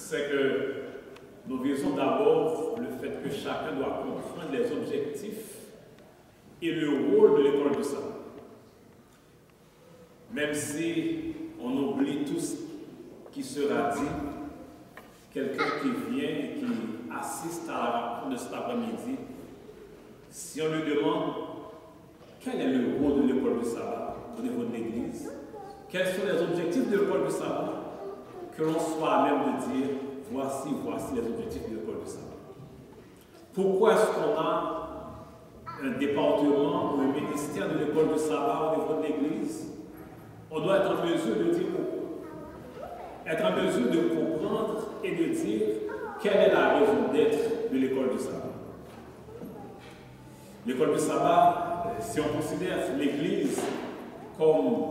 c'est que nous visons d'abord le fait que chacun doit comprendre les objectifs et le rôle de l'école du sabbat. Même si on oublie tout ce qui sera dit, quelqu'un qui vient et qui assiste à la rencontre de cet après-midi, si on lui demande quel est le rôle de l'école du sabbat au niveau de l'Église, quels sont les objectifs de l'école du sabbat, que l'on soit à même de dire voici les objectifs de l'école du sabbat. Pourquoi est-ce qu'on a un département ou un ministère de l'école du sabbat au niveau de l'Église? On doit être en mesure de dire pourquoi. Être en mesure de comprendre et de dire quelle est la raison d'être de l'école du sabbat. L'école du sabbat, si on considère l'Église comme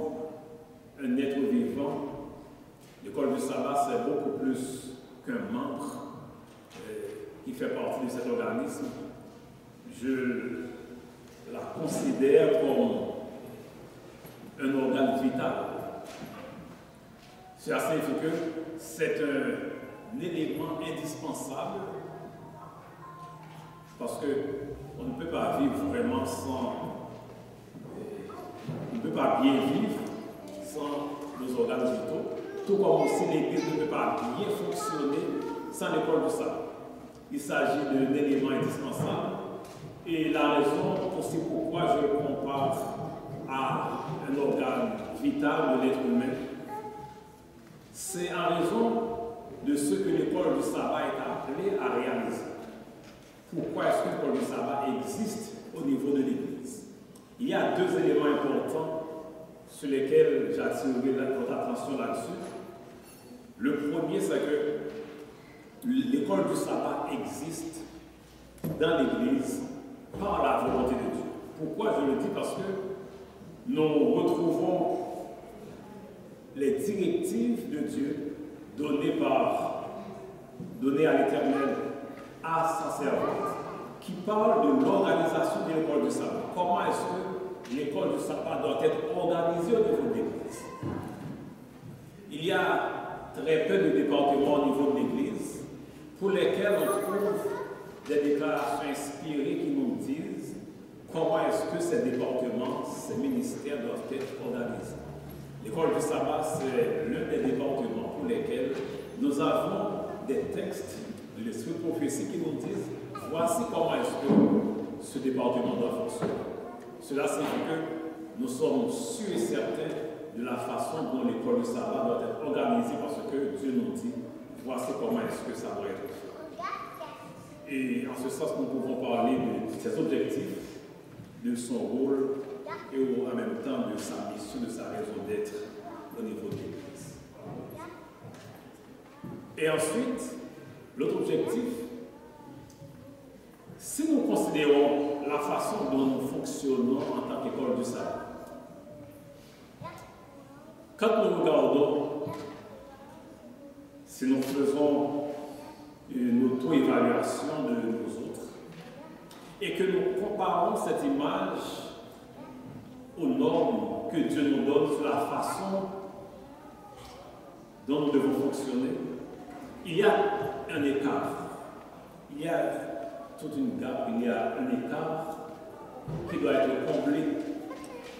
un être vivant, l'école du sabbat, c'est beaucoup plus qu'un membre qui fait partie de cet organisme. Je la considère comme un organe vital. Cela signifie que c'est un élément indispensable parce qu'on ne peut pas vivre vraiment sans. On ne peut pas bien vivre sans nos organes vitaux, tout comme aussi l'Église ne peut pas bien fonctionner sans l'école du sabbat. Il s'agit d'un élément indispensable et la raison aussi pourquoi je le compare à un organe vital de l'être humain, c'est en raison de ce que l'école du sabbat est appelée à réaliser. Pourquoi est-ce que l'école du sabbat existe au niveau de l'Église? Il y a deux éléments importants sur lesquels j'attirerai votre attention là-dessus. Le premier, c'est que l'école du sabbat existe dans l'Église par la volonté de Dieu. Pourquoi je le dis? Parce que nous retrouvons les directives de Dieu données à l'Éternel à sa servante, qui parle de l'organisation de l'école du sabbat. Comment est-ce que l'école du sabbat doit être organisée au niveau de l'Église? Il y a très peu de départements au niveau de l'Église pour lesquels on trouve des déclarations inspirées qui nous disent comment est-ce que ces départements, ces ministères doivent être organisés. L'école du sabbat, c'est l'un des départements pour lesquels nous avons des textes de l'Esprit de prophétie qui nous disent voici comment est-ce que ce département doit fonctionner. Cela signifie que nous sommes sûrs et certains de la façon dont l'école du sabbat doit être organisée parce que Dieu nous dit voici comment est-ce que ça doit être fait. Et en ce sens, nous pouvons parler de ses objectifs, de son rôle et en même temps de sa mission, de sa raison d'être au niveau de l'Église. Et ensuite, l'autre objectif, si nous considérons la façon dont nous fonctionnons en tant qu'école du sabbat, quand nous regardons, si nous faisons une auto-évaluation de nous autres et que nous comparons cette image aux normes que Dieu nous donne sur la façon dont nous devons fonctionner, il y a un écart. Il y a toute une gamme, il y a un écart qui doit être comblé.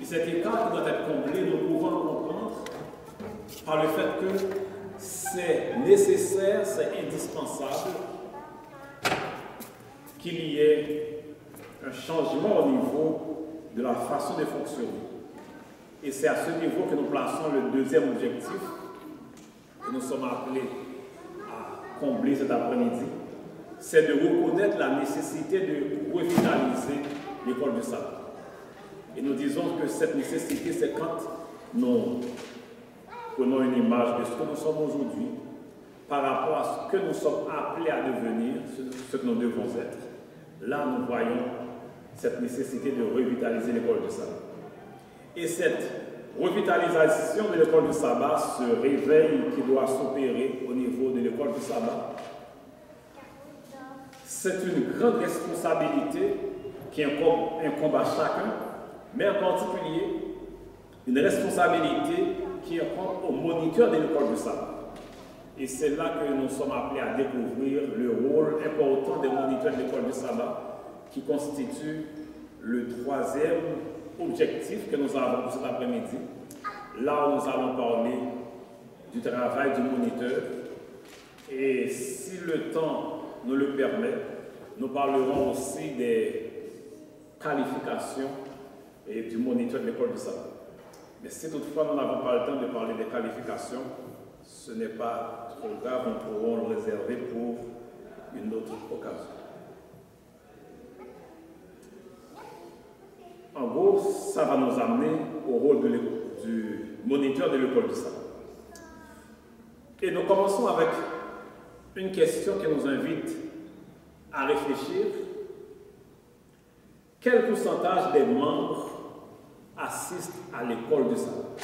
Et cet écart qui doit être comblé, nous pouvons le comprendre par le fait que c'est nécessaire, c'est indispensable qu'il y ait un changement au niveau de la façon de fonctionner. Et c'est à ce niveau que nous plaçons le deuxième objectif que nous sommes appelés à combler cet après-midi, c'est de reconnaître la nécessité de revitaliser l'école du sabbat. Et nous disons que cette nécessité, c'est quand nous prenons une image de ce que nous sommes aujourd'hui par rapport à ce que nous sommes appelés à devenir, ce que nous devons être. Là, nous voyons cette nécessité de revitaliser l'école du sabbat. Et cette revitalisation de l'école du sabbat, ce réveil qui doit s'opérer au niveau de l'école du sabbat, c'est une grande responsabilité qui incombe à chacun, mais en particulier une responsabilité qui incombe au moniteur de l'école du sabbat. Et c'est là que nous sommes appelés à découvrir le rôle important des moniteurs de l'école du sabbat, qui constitue le troisième objectif que nous avons pour cet après-midi. Là où nous allons parler du travail du moniteur. Et si le temps nous le permet, nous parlerons aussi des qualifications et du moniteur de l'école du sabbat. Mais si toutefois nous n'avons pas le temps de parler des qualifications, ce n'est pas trop grave, nous pourrons le réserver pour une autre occasion. En gros, ça va nous amener au rôle du moniteur de l'école du sabbat. Et nous commençons avec une question qui nous invite à réfléchir. Quel pourcentage des membres assistent à l'école du sabbat?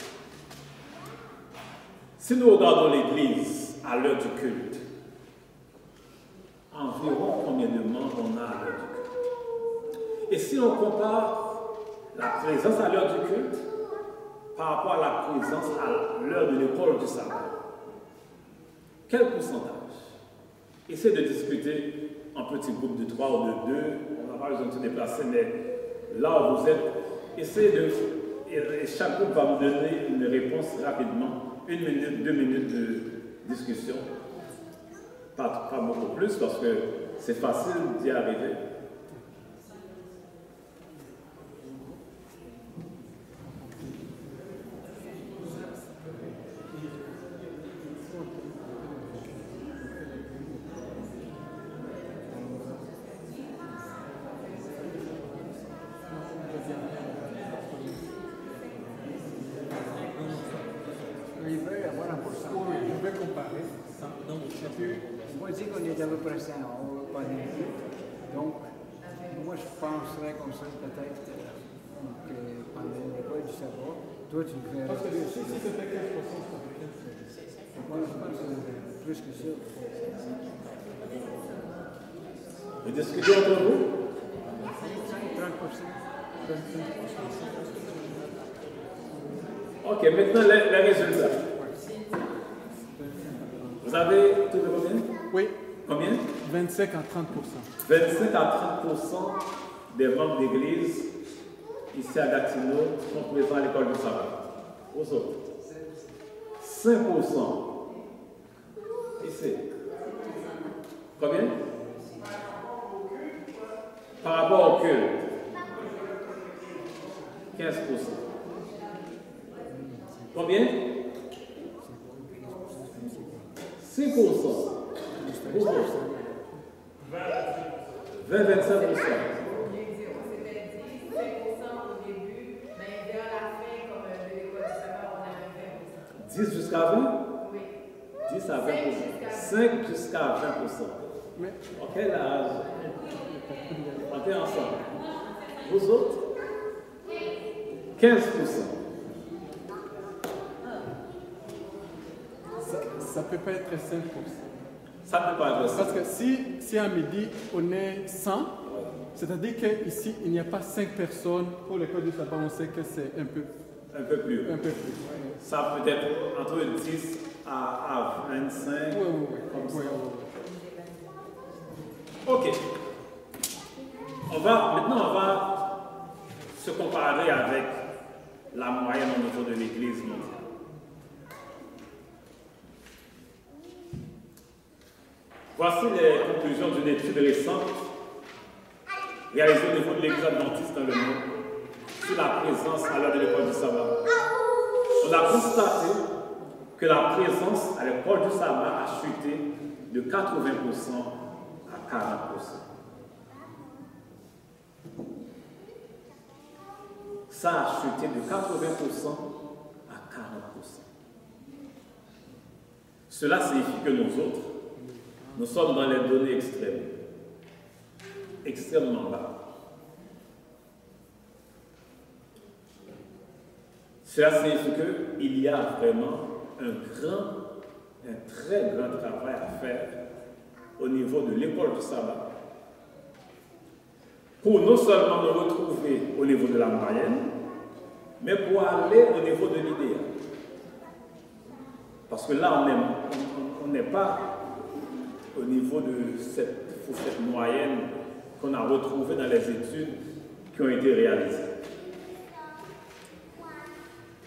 Si nous regardons l'Église à l'heure du culte, environ combien de membres on a à l'heure du culte? Et si on compare la présence à l'heure du culte par rapport à la présence à l'heure de l'école du sabbat, quel pourcentage? Essayez de discuter en petits groupes de 3 ou de 2. On n'a pas besoin de se déplacer, mais là où vous êtes, essayez de... Et chaque groupe va vous donner une réponse rapidement. 1 minute, 2 minutes de discussion. Pas beaucoup plus, parce que c'est facile d'y arriver. Donc, moi je penserais comme ça, peut-être que pendant l'école du sabbat, toi tu le verrais. Parce que si c'était 15%, moi je pense que c'est plus que ça. Vous discutez entre vous? 30%. Ok, maintenant les résultats. Vous avez trouvé combien? Oui. Combien? 25 à 30%. 25 à 30% des membres d'église ici à Gatineau sont présents à l'école du sabbat. Aux autres. 5% ici. Combien? Par rapport au culte. 15%. Combien? 6%. 20-25%. Jusqu'à 20? Oui. 10 à 20%. 5 jusqu'à 20%. Ok, là, on est ensemble. Vous autres? 15%. Ça ne peut pas être 5%. Ça ne peut pas être 5%. Parce que si à midi, on est 100, c'est-à-dire qu'ici, il n'y a pas 5 personnes. Pour l'école du sabbat, on sait que c'est un peu plus. Ça peut être entre 10 à 25. Oui. Ok. Maintenant, on va se comparer avec la moyenne au niveau de l'Église mondiale. Voici les conclusions d'une étude récente réalisée au niveau de l'Église adventiste dans le monde sur la présence à l'heure de l'école du sabbat. On a constaté que la présence à l'école du sabbat a chuté de 80% à 40%. Ça a chuté de 80% à 40%. Cela signifie que nous autres, nous sommes dans les données extrêmes, extrêmement bas. Cela signifie qu'il y a vraiment un très grand travail à faire au niveau de l'école du sabbat pour non seulement nous retrouver au niveau de la moyenne, mais pour aller au niveau de l'idéal. Parce que là, on n'est pas au niveau de cette fourchette moyenne qu'on a retrouvée dans les études qui ont été réalisées.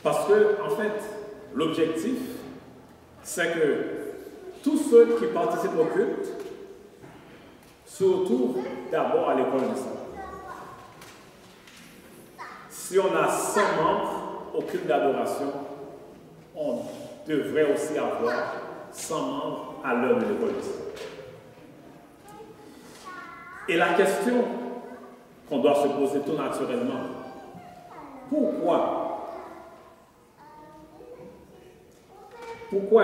Parce que, en fait, l'objectif, c'est que tous ceux qui participent au culte se retrouvent d'abord à l'école du saint. Si on a 100 membres au culte d'adoration, on devrait aussi avoir 100 membres à l'heure de l'école du saint. Et la question qu'on doit se poser tout naturellement, pourquoi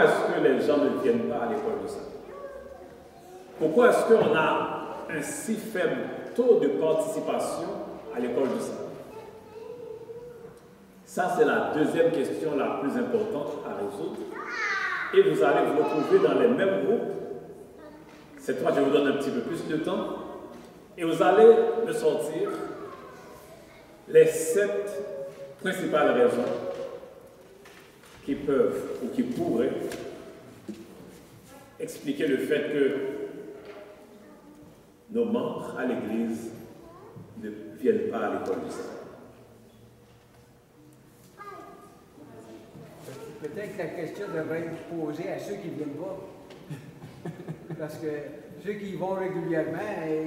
est-ce que les gens ne viennent pas à l'école du saint? Pourquoi est-ce qu'on a un si faible taux de participation à l'école du saint? Ça, c'est la deuxième question la plus importante à résoudre. Et vous allez vous retrouver dans les mêmes groupes. Cette fois, je vous donne un petit peu plus de temps. Et vous allez me sortir les 7 principales raisons qui peuvent ou qui pourraient expliquer le fait que nos membres à l'Église ne viennent pas à l'école du saint. Peut-être que la question devrait être posée à ceux qui ne viennent pas. Parce que ceux qui y vont régulièrement,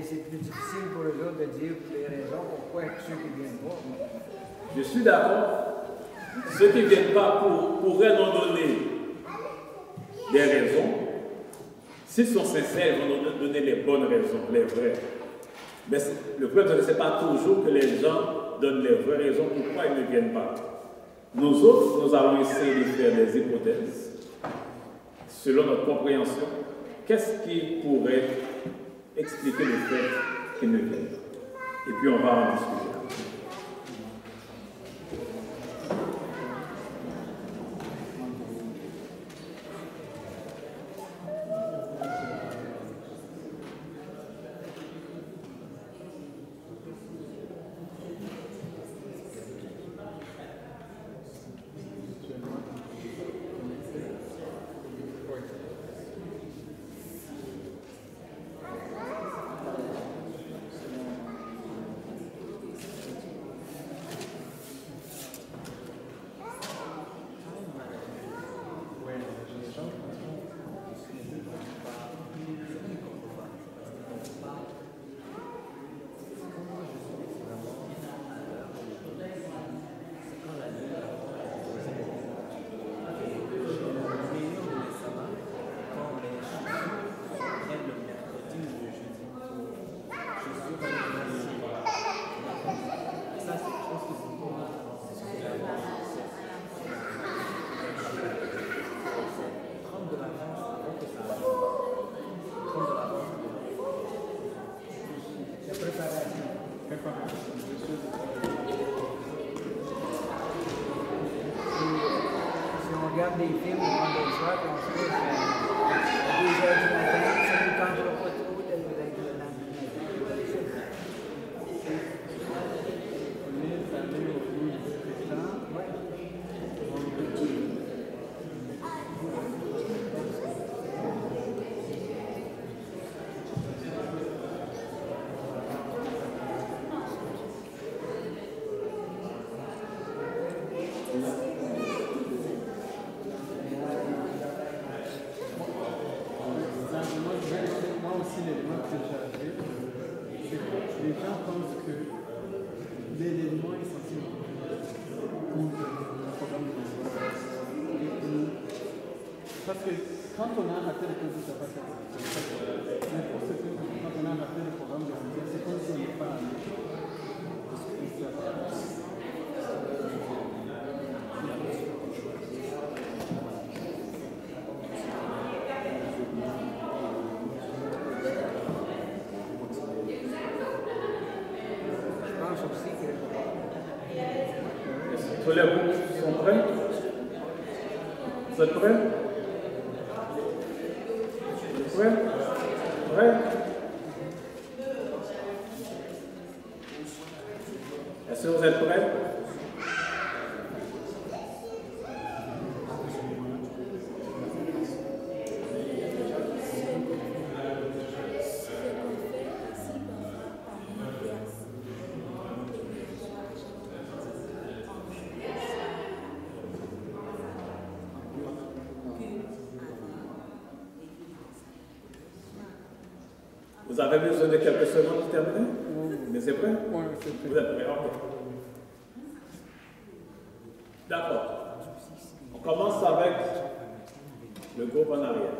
c'est plus difficile pour eux autres de dire les raisons pourquoi ceux qui ne viennent pas. Je suis d'accord. Ceux qui ne viennent pas pourraient nous donner des raisons. S'ils sont sincères, ils vont nous donner les bonnes raisons, les vraies. Mais le problème, c'est que ce n'est pas toujours que les gens donnent les vraies raisons pourquoi ils ne viennent pas. Nous autres, nous allons essayer de faire des hypothèses selon notre compréhension. Qu'est-ce qui pourrait expliquer le fait qu'ils ne viennent pas? Et puis on va en discuter. Regarde des films pendant le soir, puis on se couche à 2 heures du matin, ça ne nous tentera pas trop d'être dans le les gens pensent que l'élément essentiel pour le programme de parce que quand on a raté le produit, ça passe à mais pour ce que quand on a raté le programme de c'est comme si on n'est pas allé. Tous les groupes sont prêts? Vous êtes prêts? Prêts? Prêts? Est-ce que vous êtes prêts? Vous avez besoin de quelques secondes pour terminer? Mais c'est prêt? Oui, c'est prêt. Vous êtes prêts? Ok. D'accord. On commence avec le groupe en arrière.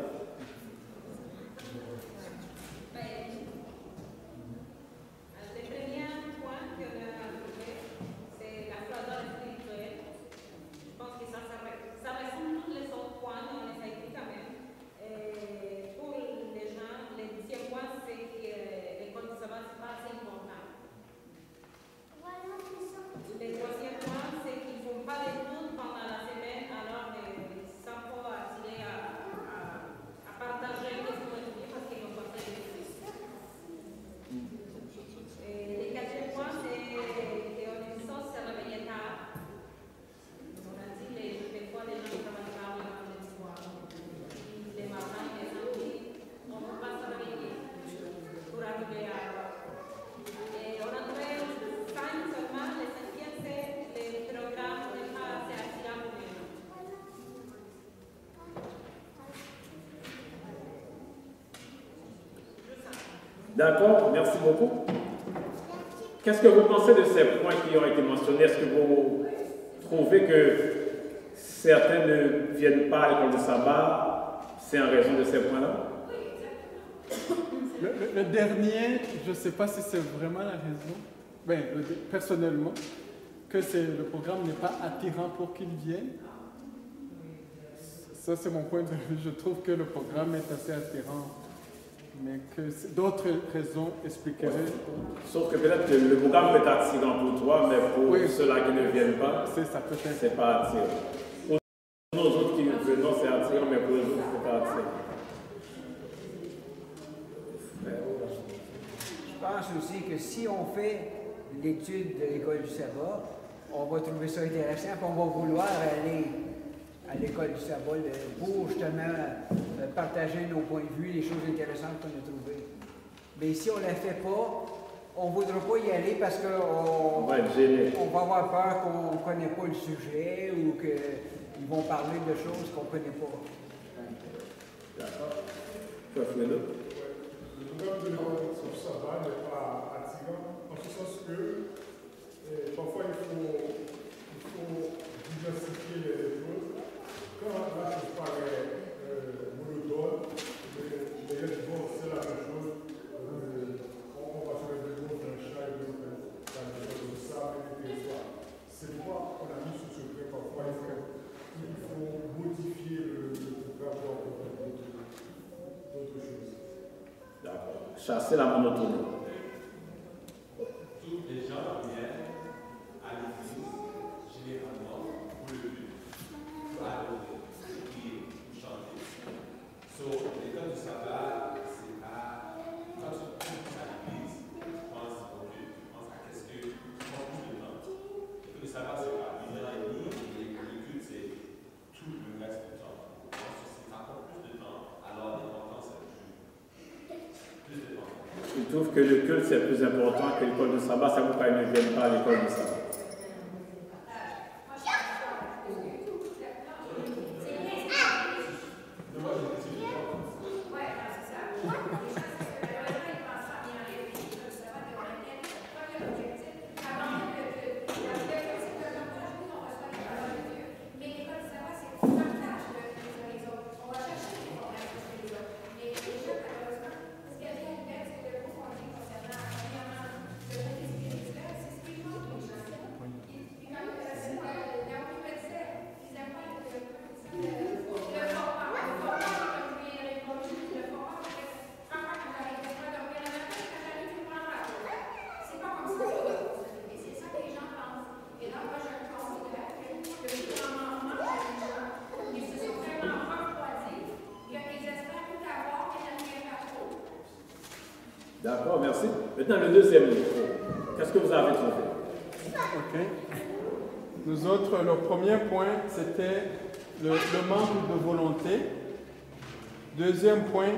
D'accord, merci beaucoup. Qu'est-ce que vous pensez de ces points qui ont été mentionnés? Est-ce que vous trouvez que certains ne viennent pas à l'école de sabbat? C'est en raison de ces points-là? Le dernier, je ne sais pas si c'est vraiment la raison, personnellement, que le programme n'est pas attirant pour qu'ils viennent. Ça, c'est mon point de vue. Je trouve que le programme est assez attirant, mais que d'autres raisons expliqueraient. Sauf que peut-être que le programme peut être attirant pour toi, mais pour ceux-là qui ne viennent pas, c'est pas attirant. Pour nous autres qui venons, c'est attirant, mais pour les autres, c'est pas attirant. Je pense aussi que si on fait l'étude de l'école du sabbat, on va trouver ça intéressant et on va vouloir aller à l'école du sabbat pour justement partager nos points de vue, les choses intéressantes qu'on a trouvées. Mais si on ne la fait pas, on ne voudra pas y aller parce qu'on va avoir peur qu'on ne connaît pas le sujet ou qu'ils vont parler de choses qu'on ne connaît pas. D'accord. Tu as fait l'autre? Le programme de l'école sur sabbat n'est pas attirant en ce sens que parfois il faut diversifier les choses. Quand la chose paraît monotone, les gens vont c'est la même chose. On va se mettre de l'eau dans le chat et de le sable et des territoires. C'est pourquoi on a mis sur ce point parfois il faut modifier le programme d'autres choses. D'accord. Chasser la monotonie. Tous les gens viennent à l'église généralement pour le but. Adorer, prier, chanter. L'école du sabbat, c'est pas. Quand tu penses à l'église, tu penses au Dieu, tu penses à qu'est-ce que tu prends tout le temps. L'école du sabbat, c'est pas 1 heure et demie, et le culte, c'est tout le reste du temps. C'est encore plus de temps, alors l'importance est plus de temps. Je trouve que le culte c'est plus important que l'école de sabbat, c'est pourquoi ils ne viennent pas à l'école de sabbat. D'accord, merci. Maintenant, le deuxième livre. Qu'est-ce que vous avez trouvé? OK. Nous autres, le premier point, c'était le manque de volonté. Deuxième point,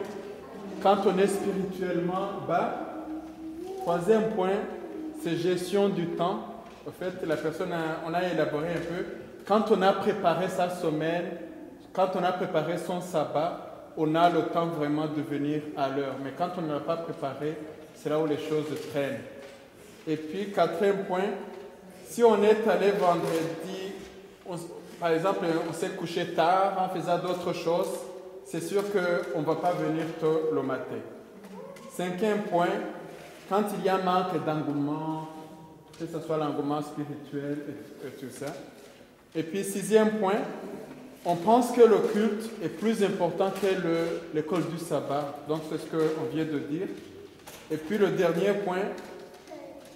quand on est spirituellement bas. Troisième point, c'est gestion du temps. En fait, la personne, on a élaboré un peu. Quand on a préparé sa semaine, quand on a préparé son sabbat, on a le temps vraiment de venir à l'heure. Mais quand on n'a pas préparé, c'est là où les choses traînent. Et puis, quatrième point, si on est allé vendredi, par exemple, on s'est couché tard en faisant d'autres choses, c'est sûr qu'on ne va pas venir tôt le matin. Cinquième point, quand il y a manque d'engouement, que ce soit l'engouement spirituel et tout ça. Et puis, sixième point, on pense que le culte est plus important que l'école du sabbat. Donc, c'est ce qu'on vient de dire. Et puis, le dernier point,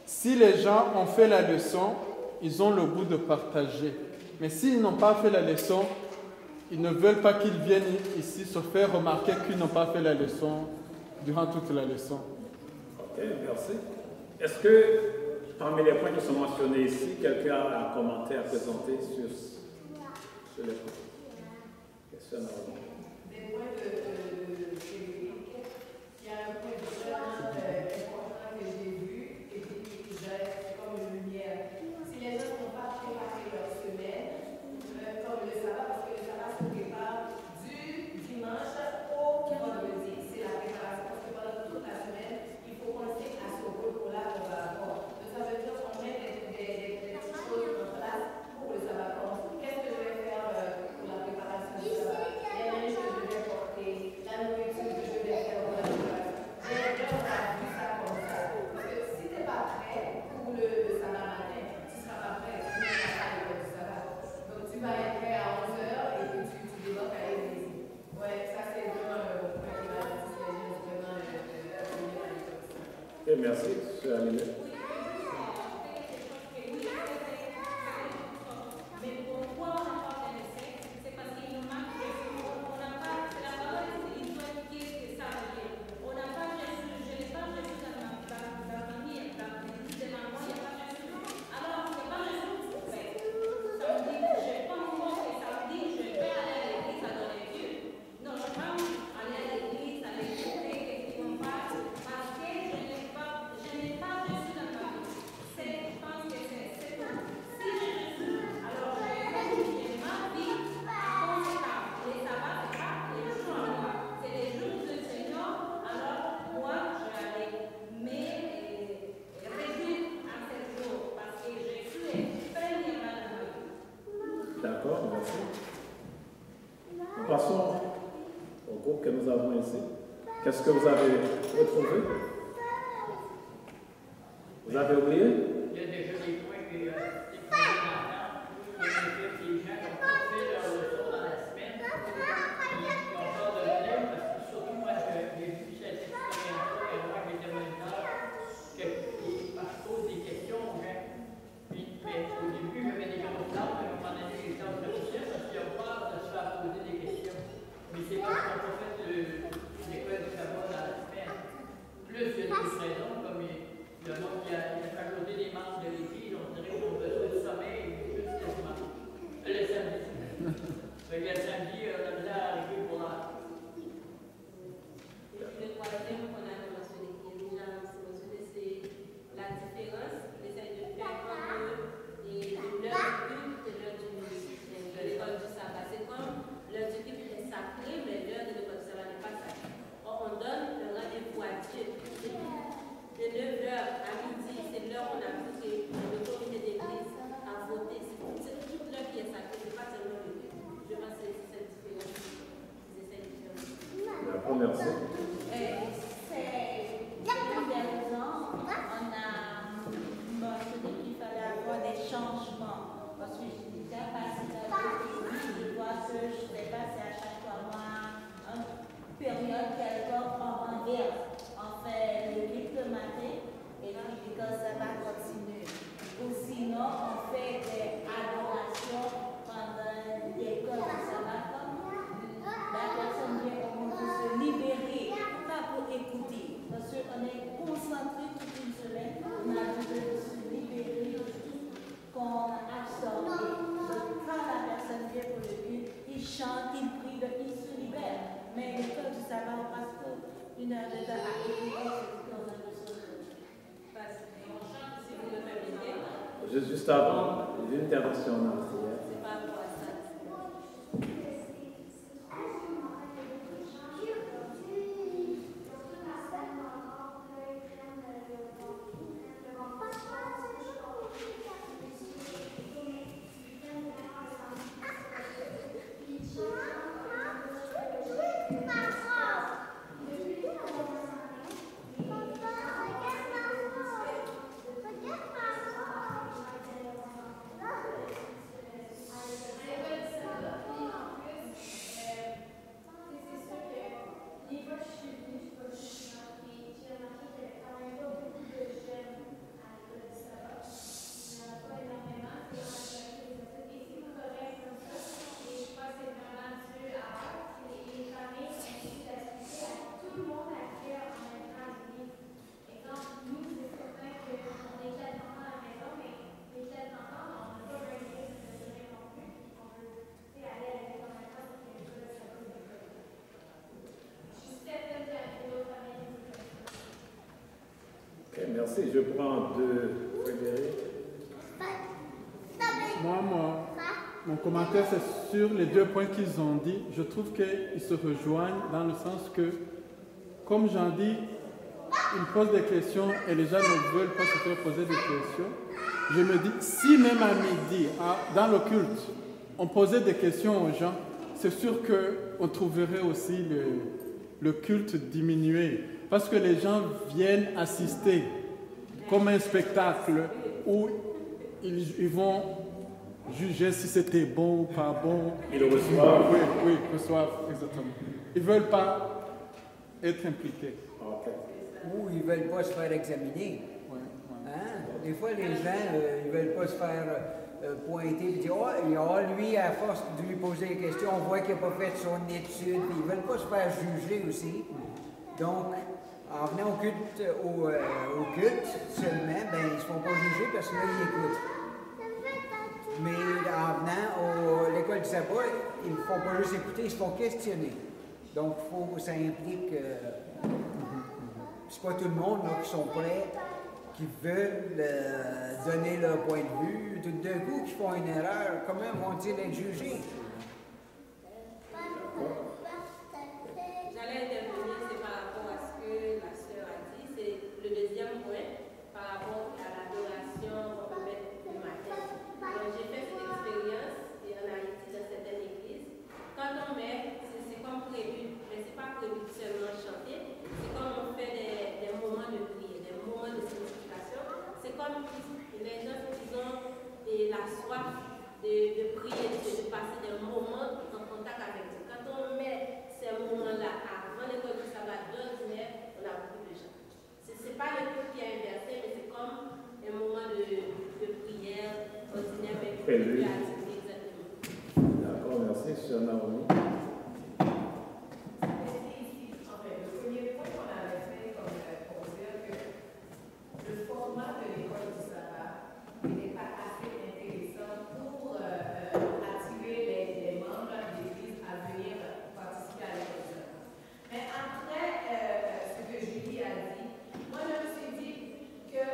si les gens ont fait la leçon, ils ont le goût de partager. Mais s'ils n'ont pas fait la leçon, ils ne veulent pas qu'ils viennent ici se faire remarquer qu'ils n'ont pas fait la leçon durant toute la leçon. Ok, merci. Est-ce que, parmi les points qui sont mentionnés ici, quelqu'un a un commentaire à présenter sur les points? Question à vous. Des points de théorique. Il y a un point de changement important que j'ai vu et puis qui jette comme une lumière. Si les gens n'ont pas préparé leur semaine, comme le sabbat, parce que le sabbat se prépare du dimanche au vendredi, c'est la préparation, parce que pendant toute la semaine, il faut penser à ce repos-là qu'on va avoir. Donc ça veut dire qu'on met des petites choses en place pour le sabbat. Qu'est-ce que je vais faire pour la préparation du sabbat? Les linges que je vais porter, la nourriture que je vais faire pour la préparation. J'ai déjà vu ça comme ça. Parce que si tu n'es pas prêt pour le sabbat matin, tu ne seras pas prêt pour le sabbat. Donc tu vas être prêt à 11h et puis tu débarques à l'église. Ouais, ça c'est vraiment le point qui va dire les gens vraiment Ok, merci. Je suis animé. D'accord, merci. Nous passons au groupe que nous avons ici. Qu'est-ce que vous avez retrouvé? Vous avez oublié? Il y a déjà des points que les présentants, en effet, les gens qui ont fait leur leçon dans la semaine, ils ont peur de venir parce que surtout moi, j'ai vu cette expérience-là et moi, j'étais moniteur, que je pose des questions aux gens. Puis, au début, j'avais des grosses tâches, mais à un moment donné, les tâches officielles parce qu'ils ont peur de se faire poser des questions. Mais c'est parce qu'on n'a pas fait l'école du savoir dans la semaine. Plus, il y a des raisons, comme le monde qui a ajouté des membres de l'Église, on dirait qu'ils ont besoin de sommeil, juste le dimanche. Le samedi. Il y a le samedi, on a besoin d'arriver pour l'heure. Le troisième qu'on a mentionné, qui est déjà mentionné, c'est la différence qu'il essaie de faire entre l'heure du culte et l'heure de l'école du sabbat. C'est comme l'heure du culte est sacrée, mais l'heure de l'école du sabbat n'est pas sacrée. Or, on donne le rendez-vous à Dieu. De 9h à midi, c'est l'heure où on a poussé le comité d'église à voter. C'est toute l'heure qui est sacrée, c'est pas seulement le culte. Je pense que c'est cette différence. C'est cette différence. D'accord, merci. C'est une des raisons, on a mentionné qu'il fallait avoir des changements. Parce que j'ai déjà passé dans le pays, je vois que je vais passer à chaque fois une période quelconque en envers. On fait le culte le matin et puis quand ça va continuer. Ou sinon, on fait des adorations pendant l'école du sabbat. La personne vient au monde de se libérer, pas pour écouter. Parce qu'on est concentré toute une semaine, on a besoin de se libérer de tout qu'on a absorbé. Donc, quand la personne vient pour le culte, il chante, il prie, il se libère. Mais l'école du sabbat, on passe une heure de temps à écouter ce qu'on a besoin de. On chante, si vous le permettez. Juste avant, une intervention en arrière. C'est pas rapport à ça. Merci. Je prends de Frédéric. Mon commentaire, c'est sur les 2 points qu'ils ont dit. Je trouve qu'ils se rejoignent dans le sens que, comme j'en dis, ils posent des questions et les gens ne veulent pas se faire poser des questions. Je me dis, si même à midi, dans le culte, on posait des questions aux gens, c'est sûr qu'on trouverait aussi le culte diminué. Parce que les gens viennent assister comme un spectacle où ils vont juger si c'était bon ou pas bon. Ils le reçoivent. Oui, reçoivent, exactement. Ils ne veulent pas être impliqués. Okay. Ou ils ne veulent pas se faire examiner. Hein? Des fois, les gens, ils ne veulent pas se faire pointer et dire lui, à force de lui poser des questions, on voit qu'il n'a pas fait son étude. Ils ne veulent pas se faire juger aussi. Donc, en venant au culte seulement, ben, ils ne se font pas juger parce que là, ils écoutent. Mais en venant à l'école du sabbat, ils ne font pas juste écouter, ils se font questionner. Donc, ça implique. C'est pas tout le monde là, qui sont prêts, qui veulent donner leur point de vue. Tout d'un coup, qui font une erreur, comment vont-ils être jugés? J'allais intervenir, c'est par rapport à ce que la sœur a dit, c'est le deuxième point, par rapport à l'adoration qu'on peut mettre le matin. Donc j'ai fait cette expérience en Haïti dans certaines églises. Quand on met, c'est comme prévu, mais ce n'est pas prévu seulement chanter, c'est comme on fait des moments de prière, des moments de signification. C'est comme les gens qui ont la soif de prier, de passer des moments en contact avec Dieu. Quand on met ces moments-là avant l'école du sabbat d'ordinaire, on a beaucoup de gens. Ce n'est pas le truc qui est inversé, mais c'est comme un moment de prière ordinaire avec une activité exactement. D'accord, merci, Sœur Naomi. Le premier point qu'on avait fait pour dire que le format de l'école du sabbat n'était pas assez intéressant pour attirer les membres de l'Église à venir participer à l'école du sabbat. Mais après ce que Julie a dit, moi je me suis dit que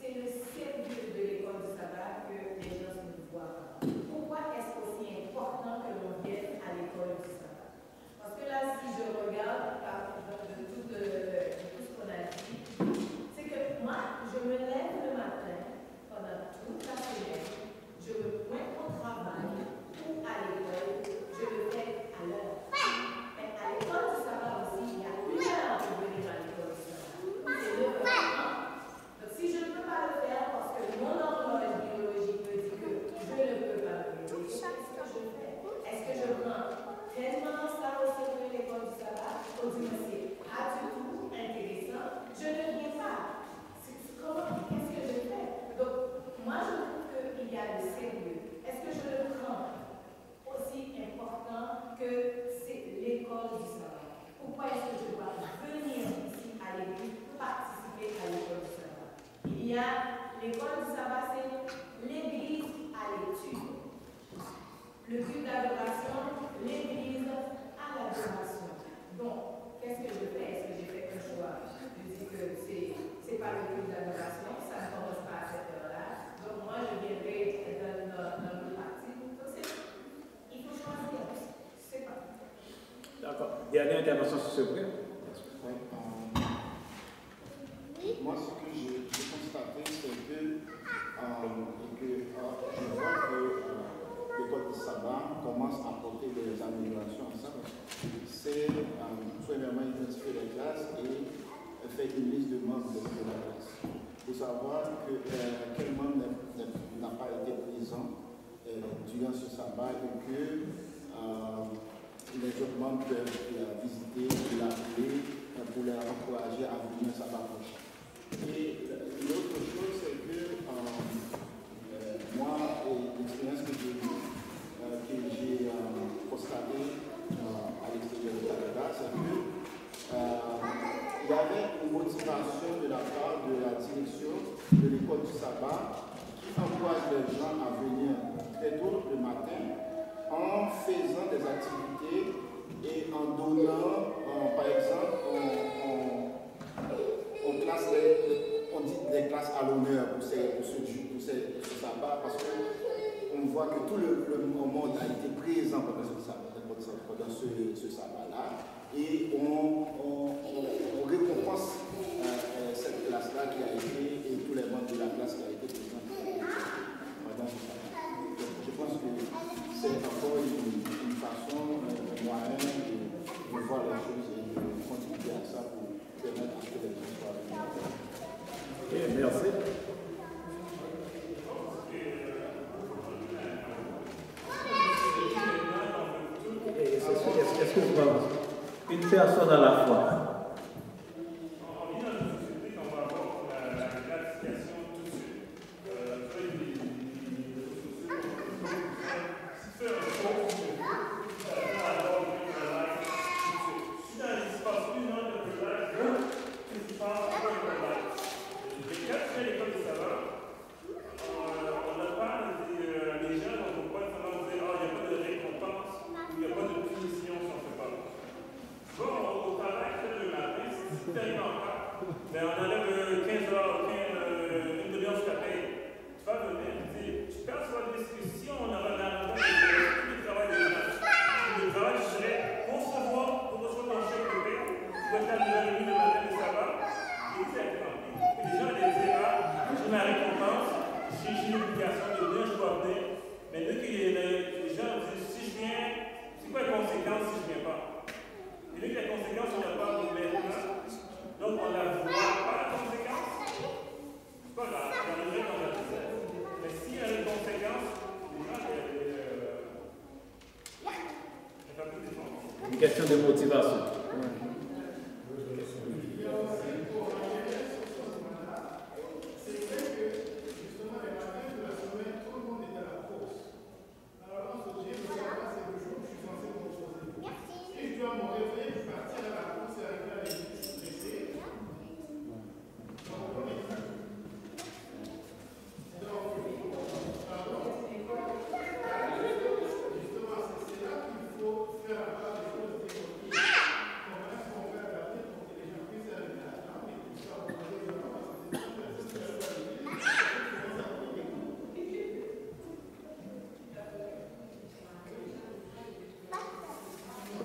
c'est le sérieux de l'école du sabbat que les gens ne voient pas. Pourquoi est-ce aussi important que l'on vienne à l'école du sabbat? Parce que là, si je regarde de tout ce qu'on a dit, c'est que moi, je me lève le matin pendant toute la semaine, je me pointe au travail ou à l'école, je le fais à l'heure. Mais à l'école du sabbat aussi, il y a une heure pour venir à l'école du sabbat. C'est le temps. Donc si je ne peux pas le faire parce que mon horloge biologique me dit que je ne peux pas le faire, qu'est-ce que je fais? Est-ce que je prends tellement ça au sérieux l'école du sabbat? On dit que c'est pas du tout intéressant. Je ne viens pas. Qu'est-ce que je fais? Donc, moi, je trouve qu'il y a le sérieux. Est-ce que je le prends aussi important que c'est l'école du sabbat? Pourquoi est-ce que je dois venir ici à l'église participer à l'école du sabbat? Il y a l'école du sabbat, c'est l'église à l'étude. Le culte d'adoration, l'église à l'adoration. Donc, qu'est-ce que je fais? Est-ce que j'ai fait un choix? Je dis que c'est pas le culte d'adoration, ça ne commence pas à cette heure-là. Donc, moi, je viendrai dans le parti. Donc, il faut choisir. C'est pas. D'accord. Dernière intervention sur ce point. Moi, ce que j'ai constaté, c'est que je vois que l'école du sabbat commence à apporter des améliorations à ça. C'est fait une liste de membres de la classe. Il faut savoir que quel membre n'a pas été présent durant ce sabbat et que les autres membres peuvent la visiter, l'appeler pour les encourager à venir au sabbat prochain. Et l'autre chose, c'est que moi, l'expérience que j'ai eue, que j'ai constatée à l'extérieur du Canada, c'est que il y avait une motivation de la part de la direction de l'école du sabbat qui encourage les gens à venir très tôt le matin en faisant des activités et en donnant, par exemple, on dit des classes à l'honneur pour ce sabbat parce qu'on voit que tout le monde a été présent pendant ce sabbat-là et on récompense cette classe-là qui a été et tous les membres de la classe qui a été présents pendant ce sabbat. Donc, je pense que c'est encore une façon moi-même de voir les choses et de contribuer à ça pour permettre à ce que les gens soient venus. Ok, merci. Est-ce que vous pensez une personne à la fois? Question de motivation.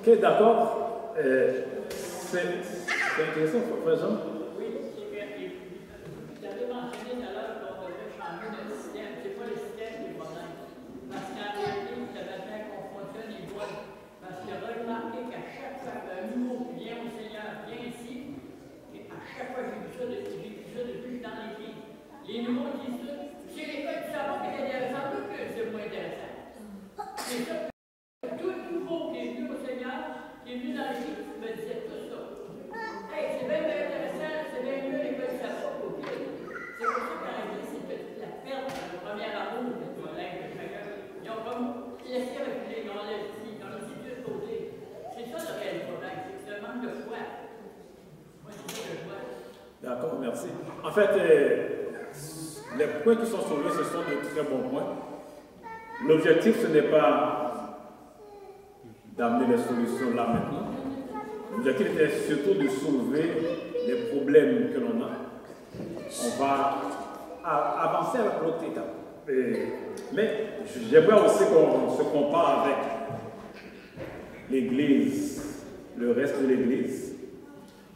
Ok, d'accord. C'est intéressant, frère Jean. Oui, c'est que vous avez mentionné tout à l'heure qu'on devait changer de système. C'est pas le système qui est le problème. Parce qu'en réalité, vous savez bien qu'on fonctionne les voies. Parce qu'il a remarqué qu'à chaque fois qu'un nouveau qui vient au Seigneur vient ici, et à chaque fois j'ai vu ça depuis que je suis dans l'église. Les nouveaux disent ça. C'est l'école du savoir qui est intéressant, que c'est moins intéressant. C'est ça. Tout nouveau qui est venu au Seigneur, qui est venu dans l'église, me disait tout ça. Hey, c'est bien intéressant, c'est bien mieux l'école du savoir qu'au pied. C'est pour ça qu'en l'église, c'est peut-être la perte de le premier amour, le problème de chacun. Ils ont comme laissé reculer, ils ont laissé Dieu de côté. C'est ça le réel problème, c'est le manque de foi. Moi, c'est ça que je vois. D'accord, merci. En fait, les points qui sont soulevés, ce sont de très bons points. L'objectif, ce n'est pas d'amener les solutions là maintenant. L'objectif était surtout de soulever les problèmes que l'on a. On va avancer avec l'autre étape. Mais j'aimerais aussi qu'on se compare avec l'Église, le reste de l'Église,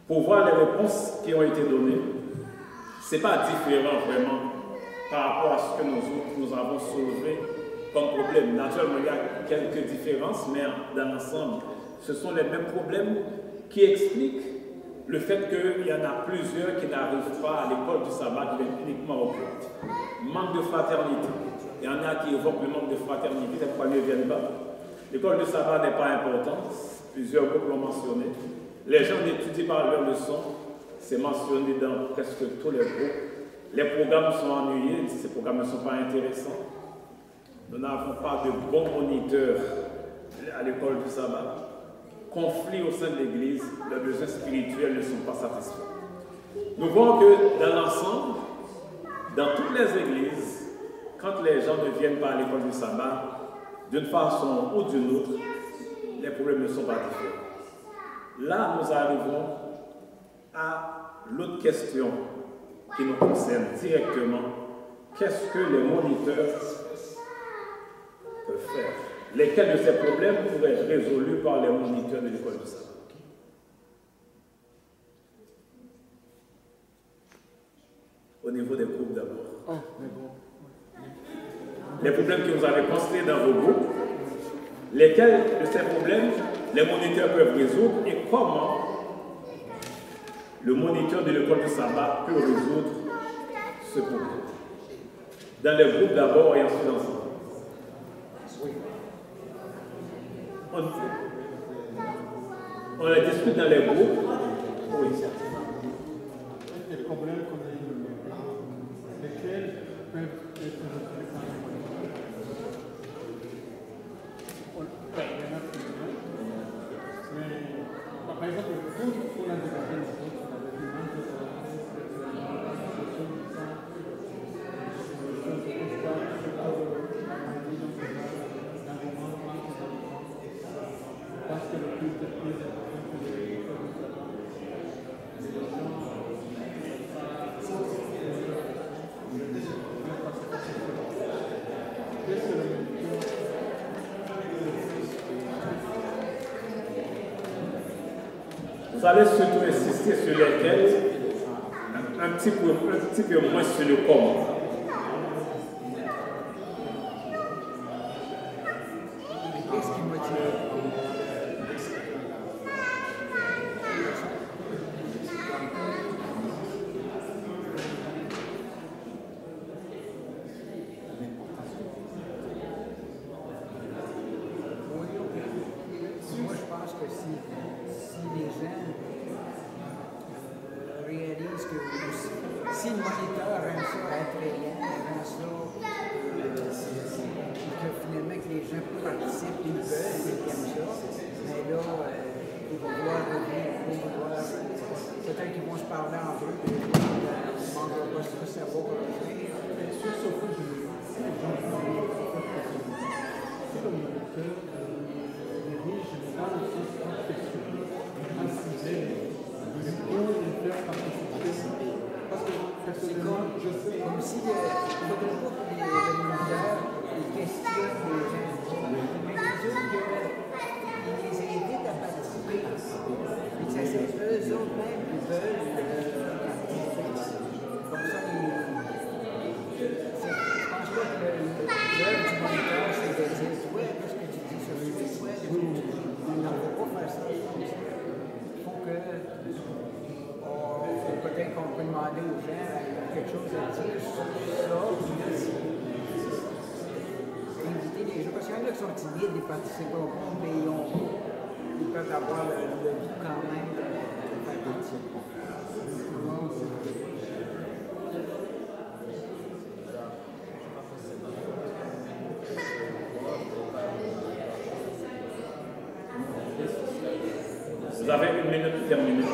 pour voir les réponses qui ont été données. Ce n'est pas différent vraiment par rapport à ce que nous avons soulevé comme problème. Naturellement, il y a quelques différences, mais dans l'ensemble, ce sont les mêmes problèmes qui expliquent le fait qu'il y en a plusieurs qui n'arrivent pas à l'école du sabbat, qui viennent uniquement au culte. Manque de fraternité. Il y en a qui évoquent le manque de fraternité, les premiers ne viennent pas. L'école du sabbat n'est pas importante, plusieurs groupes l'ont mentionné. Les gens n'étudient pas leurs leçons, c'est mentionné dans presque tous les groupes. Les programmes sont ennuyés, ces programmes ne sont pas intéressants. Nous n'avons pas de bons moniteurs à l'école du sabbat. Conflits au sein de l'Église, les besoins spirituels ne sont pas satisfaits. Nous voyons que dans l'ensemble, dans toutes les églises, quand les gens ne viennent pas à l'école du sabbat, d'une façon ou d'une autre, les problèmes ne sont pas différents. Là, nous arrivons à l'autre question qui nous concerne directement. Qu'est-ce que les moniteurs peuvent faire? Lesquels de ces problèmes pourraient être résolus par les moniteurs de l'école du sabbat? Au niveau des groupes d'abord. Les problèmes que vous avez constatés dans vos groupes, lesquels de ces problèmes les moniteurs peuvent résoudre et comment le moniteur de l'école du sabbat peut résoudre ce problème. Dans les groupes d'abord et ensuite ensemble. On les discute dans les groupes. Oui. Les problèmes qu'on a évoqués, lesquels peuvent être résolus par les moniteurs. Il y en a plusieurs. Mais, par exemple, pour la débattre, parce que le culte est plus important que les écoles du sabbat. Les gens qu'est-ce que le moniteur? Vous allez surtout insister sur lesquels, un petit peu moins sur le comment. Vous avez une minute pour terminer.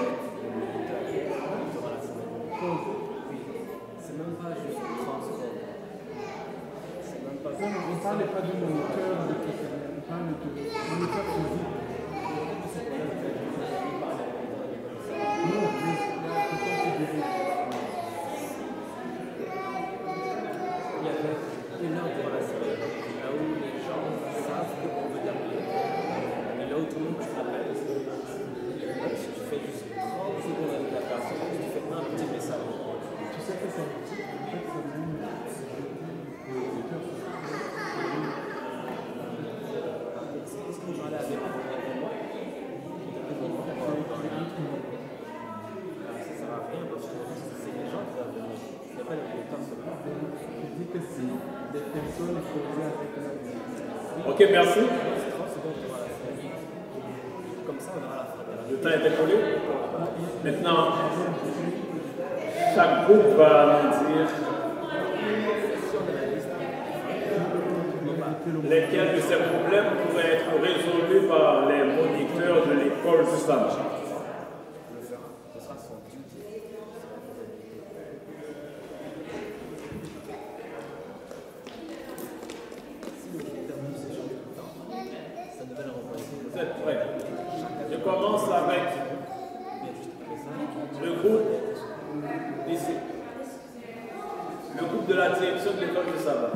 C'est même pas juste transport. C'est même pas. Non, on ne parle pas du moniteur, on parle du moniteur physique. Non, il y avait une heure pour la semaine, là où les gens savent qu'on veut t'appeler. Et là où tout le monde t'appelle, si tu fais juste 30 secondes avec la personne, tu fais un petit message. Tu sais que c'est en fait, c'est même Est-ce qu'on parlait avec moi? Je dis que si des personnes posées avec la... Ok, merci. Comme ça, on aura la fin. Le temps est écoulé. Maintenant, chaque groupe va nous dire lesquels de ces problèmes pourraient être résolus par les moniteurs de l'école du sabbat. Ce sera son duty. Si le termine ces choses tout le temps, ça devait le remplacer. Vous êtes prêts? Je commence avec le groupe ici. Le groupe de la direction de l'école du sabbat.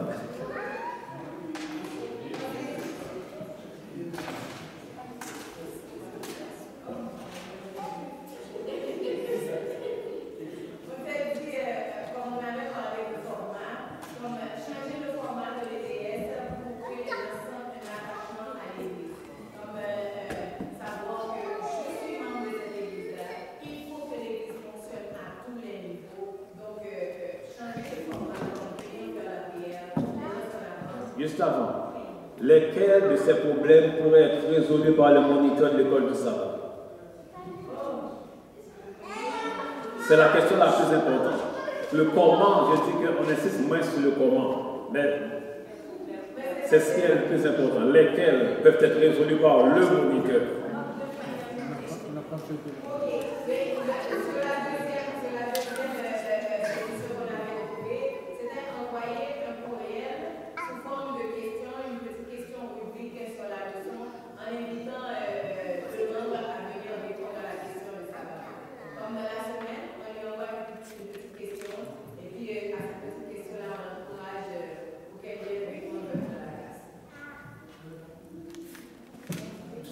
Juste avant, lesquels de ces problèmes pourraient être résolus par le moniteur de l'école du sabbat? C'est la question la plus importante. Le comment, je dis qu'on insiste moins sur le comment, mais c'est ce qui est le plus important. Lesquels peuvent être résolus par le moniteur?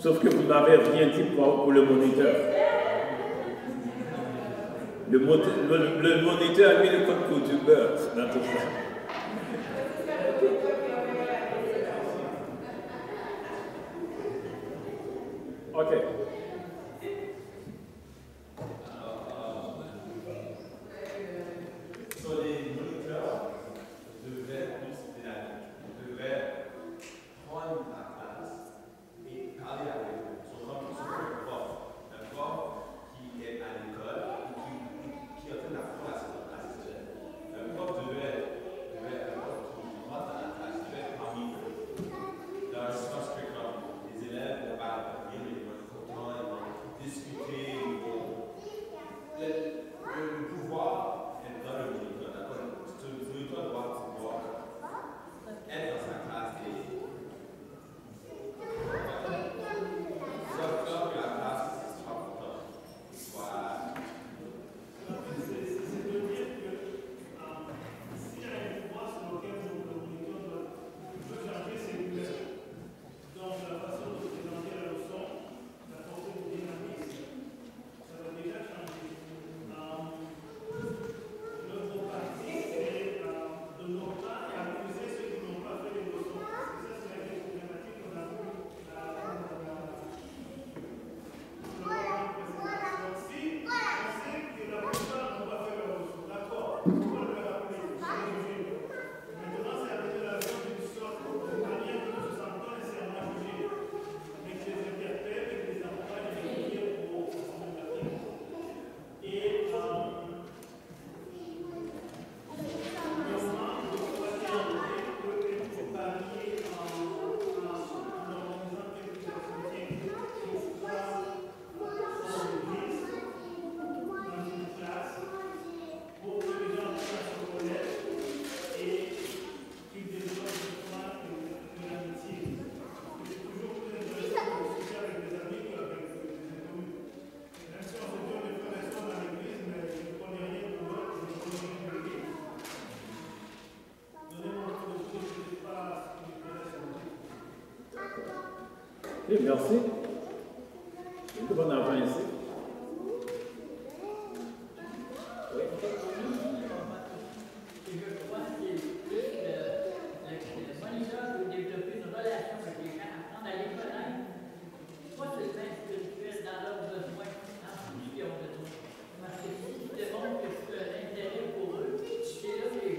Sauf que vous n'avez rien dit pour le moniteur. Le moniteur a mis le code pour du beurre dans tout ça. OK. Sur les moniteurs devaient prendre la classe et parler avec eux. Un prof qui est à l'école et qui est en train d'apprendre à ses élèves. Un prof devait être un prof qui rentre dans la classe, devait être parmi eux. Dans un sens que quand les élèves ne parlent pas bien, ils vont être contents, ils vont discuter, le pouvoir est dans le moniteur, d'accord? Le moniteur doit pouvoir être dans sa classe et sauf que la classe soit contente, soit... C'est de dire que s'il y a un pouvoir sur lequel le moniteur doit changer ses couleurs, donc la façon de présenter la leçon, la portée du dynamisme, ça va déjà changer. L'autre partie, c'est de ne pas accuser ceux qui n'ont pas fait les leçons. Parce que ça, c'est la problématique qu'on a vue donc si on sait que la plupart n'ont pas fait leur leçon, d'accord, on va le rappeler, c'est logique. Maintenant, c'est avec la leçon d'une sorte de manière que nous se sentons nécessairement jugés, avec les interprètes et les encourages de venir au système. Et Ok, merci. Une bonne avant ici. Oui. Je crois que le moniteur veut développer une relation avec les gens, apprendre à les connaître, pas seulement spirituel dans leurs besoins, dans ce qu'ils ont besoin. Parce que si tu te montres que tu as un intérêt pour eux, c'est là que les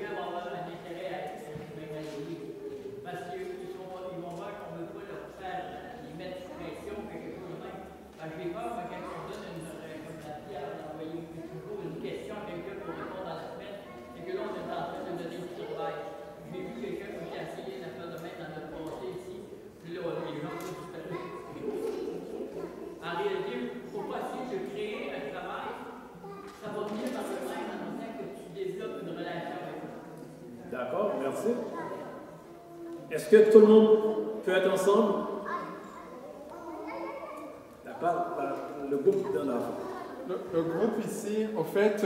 D'accord, merci. Est-ce que tout le monde peut être ensemble? D'accord, le groupe d'en avant. Le groupe ici, en fait,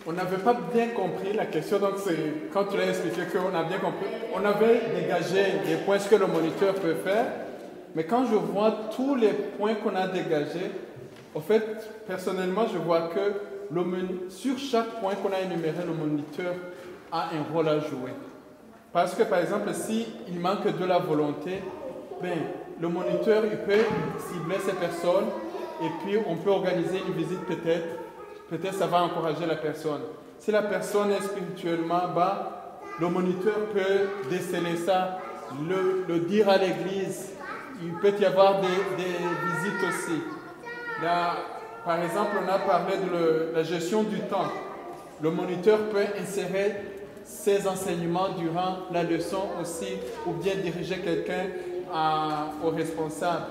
on n'avait pas bien compris la question, donc c'est quand tu l'as expliqué qu'on a bien compris. On avait dégagé les points, ce que le moniteur peut faire, mais quand je vois tous les points qu'on a dégagés, en fait, personnellement, je vois que sur chaque point qu'on a énuméré, le moniteur a un rôle à jouer. Parce que, par exemple, s'il manque de la volonté, ben, le moniteur, il peut cibler ces personnes et puis on peut organiser une visite peut-être ça va encourager la personne. Si la personne est spirituellement bas, le moniteur peut déceler ça, le dire à l'église. Il peut y avoir des visites aussi. Là, par exemple, on a parlé de la gestion du temps. Le moniteur peut insérer ses enseignements durant la leçon aussi, ou bien diriger quelqu'un au responsable.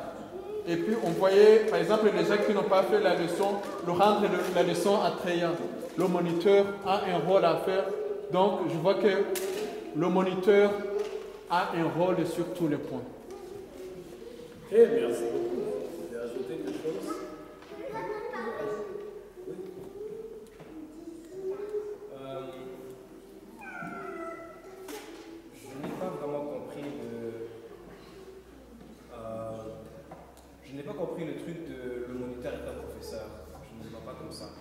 Et puis, on voyait, par exemple, les gens qui n'ont pas fait la leçon, le rendre la leçon attrayante. Le moniteur a un rôle à faire. Donc, je vois que le moniteur a un rôle sur tous les points. Ok, merci beaucoup. Vous voulez ajouter quelque chose? Je n'ai pas vraiment compris je n'ai pas compris le truc de le moniteur est un professeur. Je ne le vois pas comme ça.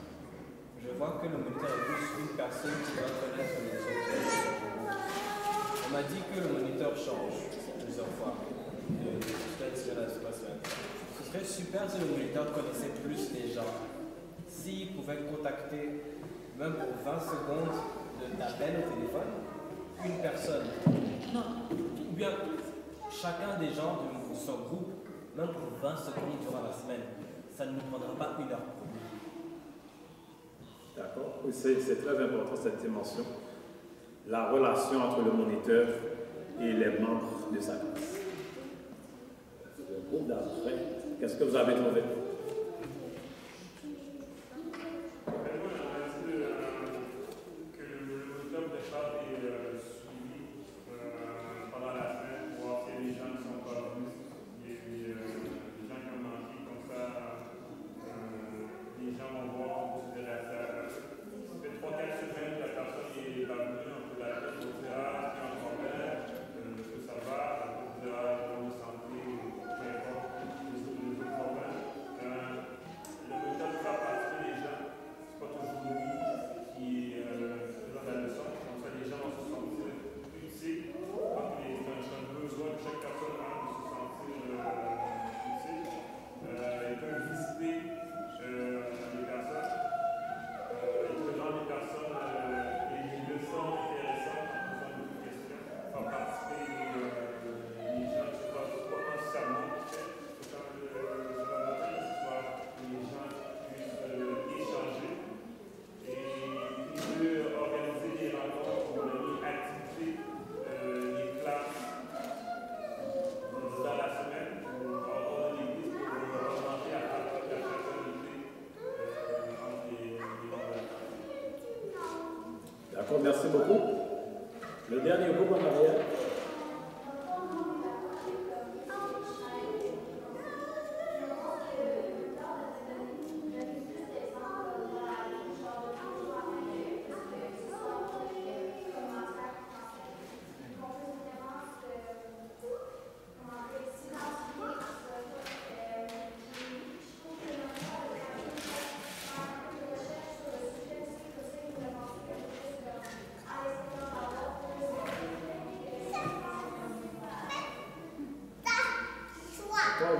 Je vois que le moniteur est plus une personne qui va connaître les autres. On m'a dit que le moniteur change plusieurs fois. Ce serait super si le moniteur connaissait plus les gens. S'il pouvait contacter, même pour 20 secondes d'appel au téléphone, une personne. Non. Ou bien chacun des gens de son groupe, même pour 20 secondes durant la semaine. Ça ne nous prendra pas 1 heure. D'accord. Oui, c'est très important cette dimension. La relation entre le moniteur et les membres de sa classe. Le groupe d'après, qu'est-ce que vous avez trouvé? D'accord, merci beaucoup. Le dernier groupe en arrière.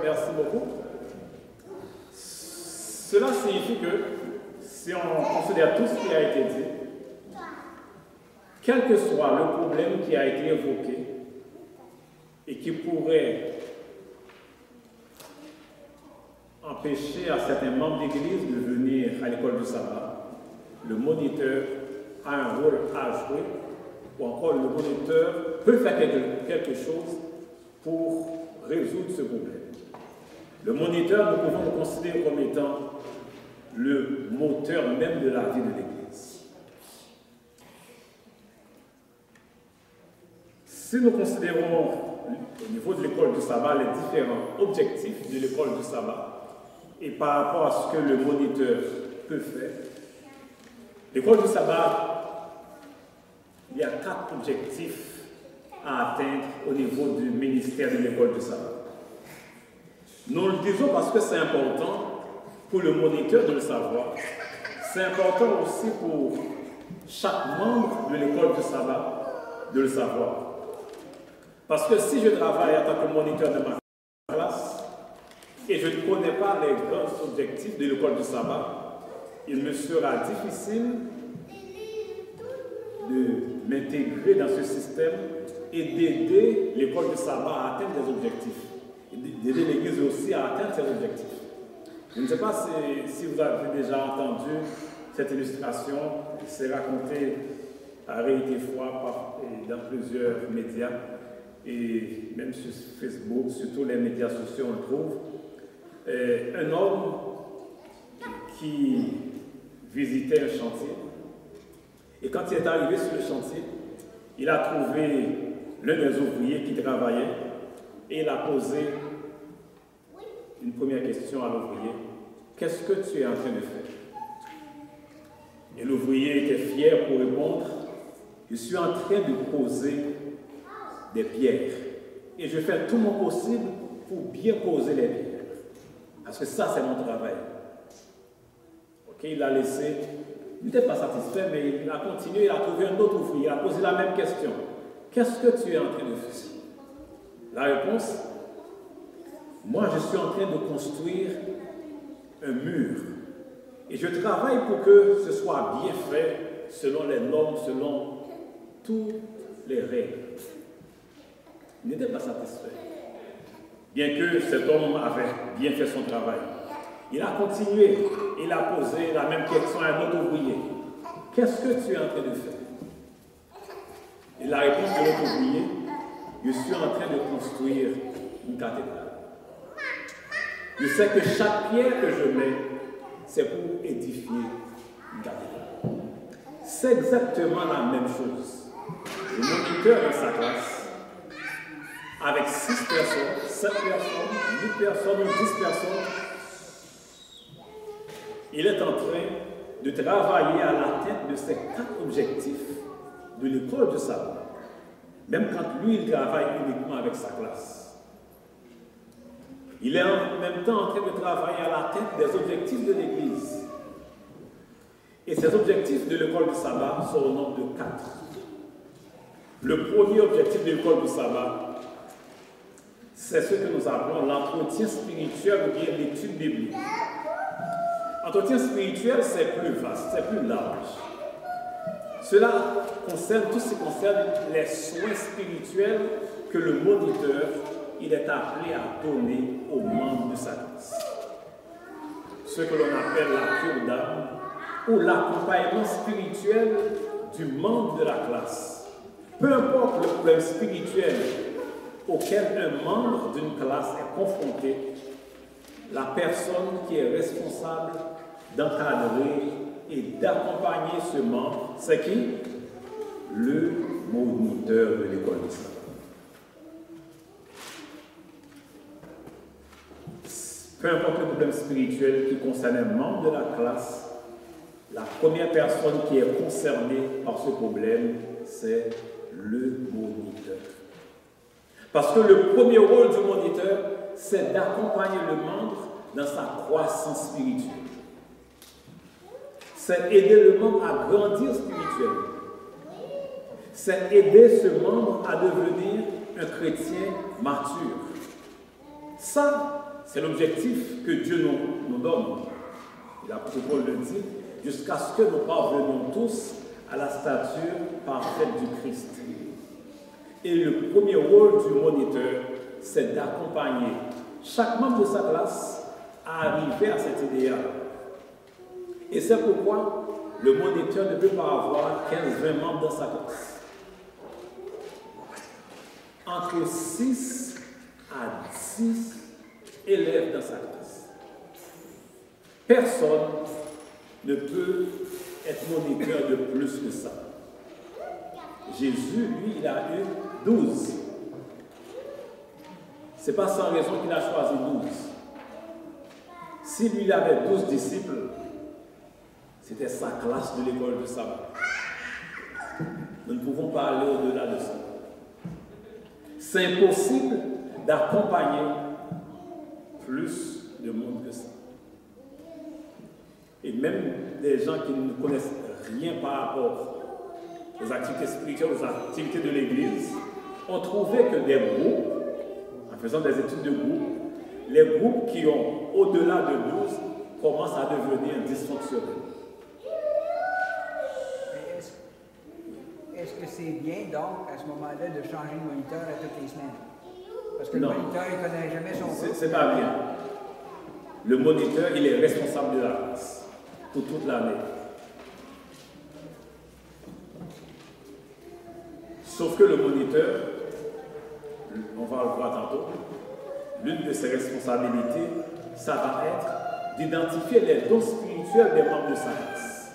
Merci beaucoup. Cela signifie que si on considère tout ce qui a été dit, quel que soit le problème qui a été évoqué et qui pourrait empêcher à certains membres d'église de venir à l'école du sabbat, le moniteur a un rôle à jouer, ou encore le moniteur peut faire quelque chose pour résoudre ce problème. Le moniteur, nous pouvons le considérer comme étant le moteur même de la vie de l'Église. Si nous considérons au niveau de l'école du sabbat les différents objectifs de l'école du sabbat et par rapport à ce que le moniteur peut faire, l'école du sabbat, il y a 4 objectifs à atteindre au niveau du ministère de l'école du sabbat. Nous le disons parce que c'est important pour le moniteur de le savoir. C'est important aussi pour chaque membre de l'école du sabbat de le savoir. Parce que si je travaille en tant que moniteur de ma classe et je ne connais pas les grands objectifs de l'école du sabbat, il me sera difficile de m'intégrer dans ce système et d'aider l'école du sabbat à atteindre des objectifs. D'aider l'Église aussi à atteindre ses objectifs. Je ne sais pas si vous avez déjà entendu cette illustration, c'est raconté à Réalité Foi dans plusieurs médias et même sur Facebook, sur tous les médias sociaux, on le trouve. Un homme qui visitait un chantier et quand il est arrivé sur le chantier, il a trouvé l'un des ouvriers qui travaillait et il a posé une première question à l'ouvrier. Qu'est-ce que tu es en train de faire? Et l'ouvrier était fier pour répondre. Je suis en train de poser des pierres. Et je fais tout mon possible pour bien poser les pierres. Parce que ça, c'est mon travail. Ok, il a laissé. Il n'était pas satisfait, mais il a continué. Il a trouvé un autre ouvrier. Il a posé la même question. Qu'est-ce que tu es en train de faire? La réponse, moi, je suis en train de construire un mur. Et je travaille pour que ce soit bien fait, selon les normes, selon toutes les règles. Il n'était pas satisfait. Bien que cet homme avait bien fait son travail. Il a continué. Il a posé la même question à un autre ouvrier. Qu'est-ce que tu es en train de faire? Et la réponse de l'autre ouvrier, je suis en train de construire une cathédrale. Je sais que chaque pierre que je mets, c'est pour édifier une cathédrale. C'est exactement la même chose. Le moniteur dans sa classe, avec 6 personnes, 7 personnes, 8 personnes ou 10 personnes, il est en train de travailler à la tête de ces 4 objectifs de l'école du sabbat. Même quand lui, il travaille uniquement avec sa classe. Il est en même temps en train de travailler à la tête des objectifs de l'Église. Et ces objectifs de l'école du sabbat sont au nombre de 4. Le premier objectif de l'école du sabbat, c'est ce que nous appelons l'entretien spirituel ou bien l'étude biblique. L'entretien spirituel, c'est plus vaste, c'est plus large. Cela concerne tout ce qui concerne les soins spirituels que le moniteur il est appelé à donner aux membres de sa classe. Ce que l'on appelle la cure d'âme ou l'accompagnement spirituel du membre de la classe. Peu importe le problème spirituel auquel un membre d'une classe est confronté, la personne qui est responsable d'encadrer et d'accompagner ce membre, c'est qui? Le moniteur de l'école du sabbat. Peu importe le problème spirituel qui concerne un membre de la classe, la première personne qui est concernée par ce problème, c'est le moniteur. Parce que le premier rôle du moniteur, c'est d'accompagner le membre dans sa croissance spirituelle. C'est aider le membre à grandir spirituellement. C'est aider ce membre à devenir un chrétien mature. Ça, c'est l'objectif que Dieu nous donne. Et l'apôtre Paul le dit, jusqu'à ce que nous parvenions tous à la stature parfaite du Christ. Et le premier rôle du moniteur, c'est d'accompagner chaque membre de sa classe à arriver à cet idéal. Et c'est pourquoi le moniteur ne peut pas avoir 15-20 membres dans sa classe. Entre 6 à 10 élèves dans sa classe. Personne ne peut être moniteur de plus que ça. Jésus, lui, il a eu 12. Ce n'est pas sans raison qu'il a choisi 12. Si lui il avait 12 disciples, c'était sa classe de l'école du sabbat. Nous ne pouvons pas aller au-delà de ça. C'est impossible d'accompagner plus de monde que ça. Et même des gens qui ne connaissent rien par rapport aux activités spirituelles, aux activités de l'Église, ont trouvé que des groupes, en faisant des études de groupe, les groupes qui ont au-delà de 12 commencent à devenir dysfonctionnels. Est-ce que c'est bien, donc, à ce moment-là, de changer de moniteur à toutes les semaines? Parce que Non. le moniteur, il ne connaît jamais son groupe. C'est pas bien. Le moniteur, il est responsable de la classe pour toute l'année. Sauf que le moniteur, on va le voir tantôt, l'une de ses responsabilités, ça va être d'identifier les dons spirituels des membres de sa classe.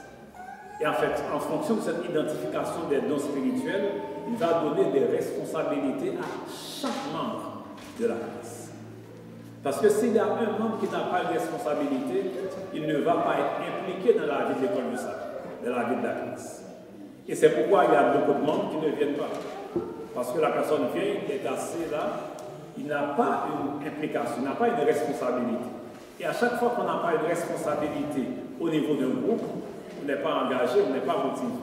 Et en fait, en fonction de cette identification des dons spirituels, il va donner des responsabilités à chaque membre de la classe. Parce que s'il y a un membre qui n'a pas de responsabilité, il ne va pas être impliqué dans la vie de l'école du sabbat, dans la vie de la classe. Et c'est pourquoi il y a beaucoup de membres qui ne viennent pas. Parce que la personne vient, il est assis là, il n'a pas une implication, il n'a pas une responsabilité. Et à chaque fois qu'on n'a pas une responsabilité au niveau d'un groupe, on n'est pas engagé, on n'est pas motivé.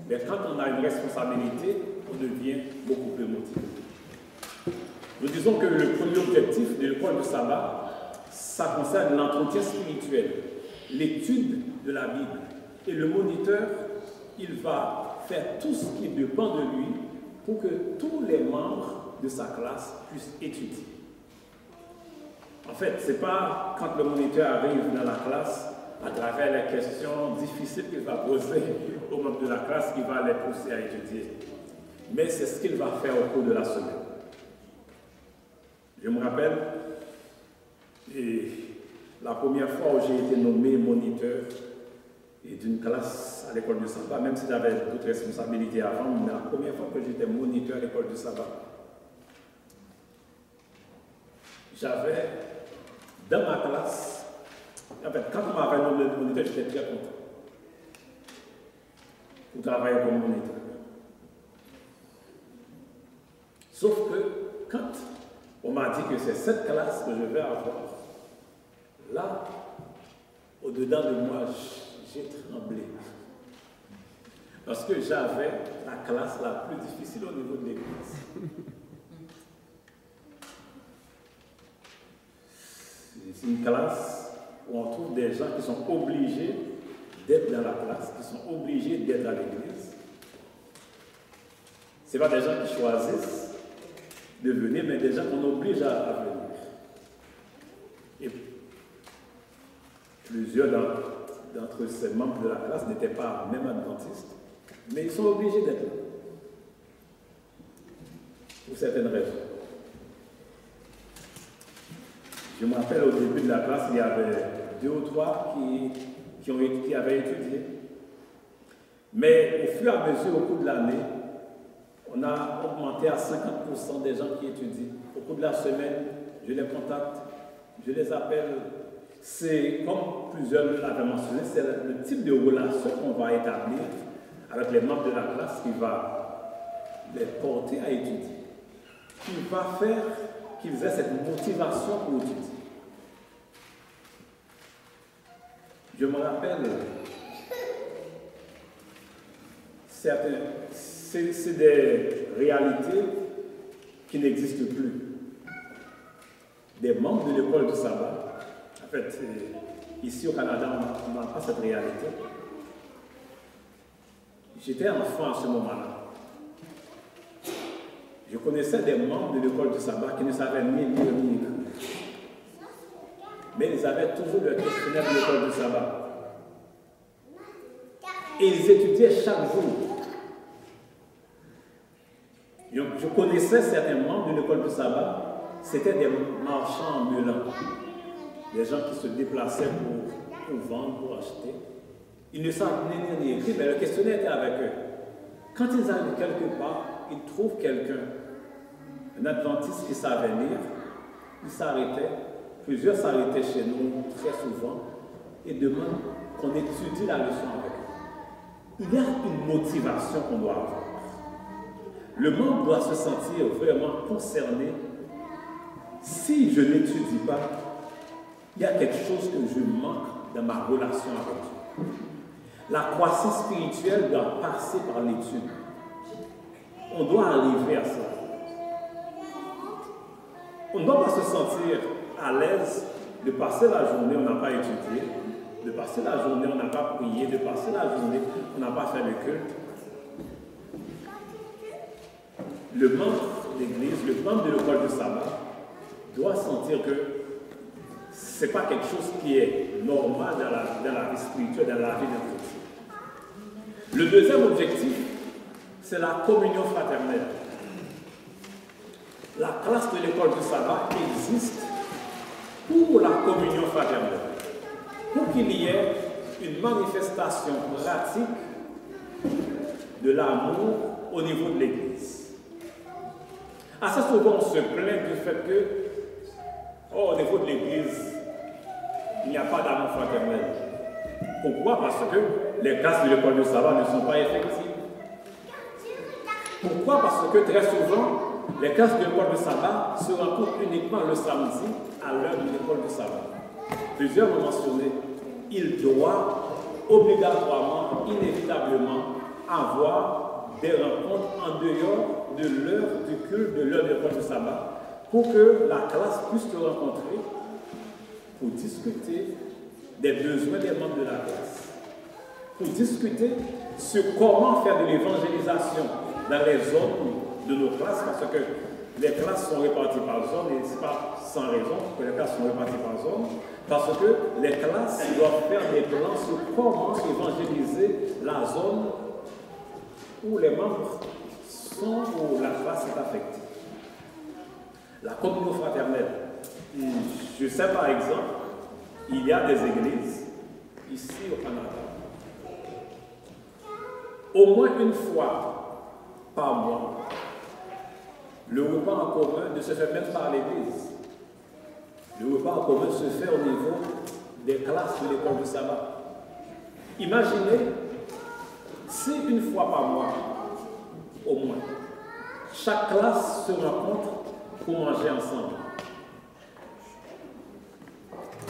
Mais quand on a une responsabilité, on devient beaucoup plus motivé. Nous disons que le premier objectif de l'école du sabbat, ça concerne l'entretien spirituel, l'étude de la Bible. Et le moniteur, il va faire tout ce qui dépend de lui pour que tous les membres de sa classe puissent étudier. En fait, ce n'est pas quand le moniteur arrive dans la classe, à travers les questions difficiles qu'il va poser aux membres de la classe, qu'il va les pousser à étudier. Mais c'est ce qu'il va faire au cours de la semaine. Je me rappelle, et la première fois où j'ai été nommé moniteur d'une classe à l'école du sabbat, même si j'avais d'autres responsabilités avant, mais la première fois que j'étais moniteur à l'école du sabbat, j'avais dans ma classe, en fait, quand on m'avait nommé moniteur, j'étais très content pour travailler comme moniteur. Sauf que quand on m'a dit que c'est cette classe que je vais avoir, là, au-dedans de moi, j'ai tremblé. Parce que j'avais la classe la plus difficile au niveau de l'église. C'est une classe où on trouve des gens qui sont obligés d'être dans la classe, qui sont obligés d'être à l'église. Ce n'est pas des gens qui choisissent de venir, mais des gens qu'on oblige à venir. Et plusieurs d'entre ces membres de la classe n'étaient pas même adventistes, mais ils sont obligés d'être là. Pour certaines raisons. Je me rappelle au début de la classe, il y avait 2 ou 3 qui avaient étudié. Mais au fur et à mesure, au cours de l'année, on a augmenté à 50% des gens qui étudient. Au cours de la semaine, je les contacte, je les appelle. C'est, comme plusieurs l'avaient mentionné, c'est le type de relation qu'on va établir avec les membres de la classe qui va les porter à étudier, qui va faire qu'ils aient cette motivation pour étudier. Je me rappelle, c'est des réalités qui n'existent plus. Des membres de l'école du sabbat, en fait, ici au Canada, on n'a pas cette réalité. J'étais enfant à ce moment-là. Je connaissais des membres de l'école du sabbat qui ne savaient ni lire ni écrire. Mais ils avaient toujours le questionnaire de l'école du sabbat. Et ils étudiaient chaque jour. Je connaissais certains membres de l'école du sabbat, c'était des marchands ambulants, des gens qui se déplaçaient pour vendre, pour acheter. Ils ne savaient ni lire ni écrire, mais le questionnaire était avec eux. Quand ils allaient quelque part, il trouve quelqu'un, un adventiste qui savait lire, il s'arrêtait, plusieurs s'arrêtaient chez nous très souvent et demandent qu'on étudie la leçon avec eux. Il y a une motivation qu'on doit avoir. Le membre doit se sentir vraiment concerné. Si je n'étudie pas, il y a quelque chose que je manque dans ma relation avec Dieu. La croissance spirituelle doit passer par l'étude. On doit arriver à ça. On ne doit pas se sentir à l'aise de passer la journée, on n'a pas étudié, de passer la journée, on n'a pas prié, de passer la journée, on n'a pas fait le culte. Le membre d'église, le membre de l'école de sabbat, doit sentir que ce n'est pas quelque chose qui est normal dans la vie spirituelle, dans la vie d'un chrétien. Le deuxième objectif, c'est la communion fraternelle. La classe de l'école du sabbat existe pour la communion fraternelle, pour qu'il y ait une manifestation pratique de l'amour au niveau de l'Église. Assez souvent, on se plaint du fait que, au niveau de l'Église, il n'y a pas d'amour fraternel. Pourquoi? Parce que les classes de l'école de sabbat ne sont pas effectives. Pourquoi? Parce que très souvent, les classes de l'école de sabbat se rencontrent uniquement le samedi à l'heure de l'école de sabbat. Plusieurs l'ont mentionné, il doit obligatoirement, inévitablement, avoir des rencontres en dehors de l'heure du culte, de l'heure de l'école de sabbat, pour que la classe puisse se rencontrer pour discuter des besoins des membres de la classe, pour discuter sur comment faire de l'évangélisation dans les zones de nos classes, parce que les classes sont réparties par zone, et ce n'est pas sans raison que les classes sont réparties par zone, parce que les classes doivent faire des plans sur comment évangéliser la zone où les membres sont, où la classe est affectée. La communion fraternelle. Je sais par exemple, il y a des églises ici au Canada. Au moins une fois par mois, le repas en commun ne se fait même pas à l'église. Le repas en commun se fait au niveau des classes de l'école du sabbat. Imaginez si une fois par mois, au moins, chaque classe se rencontre pour manger ensemble.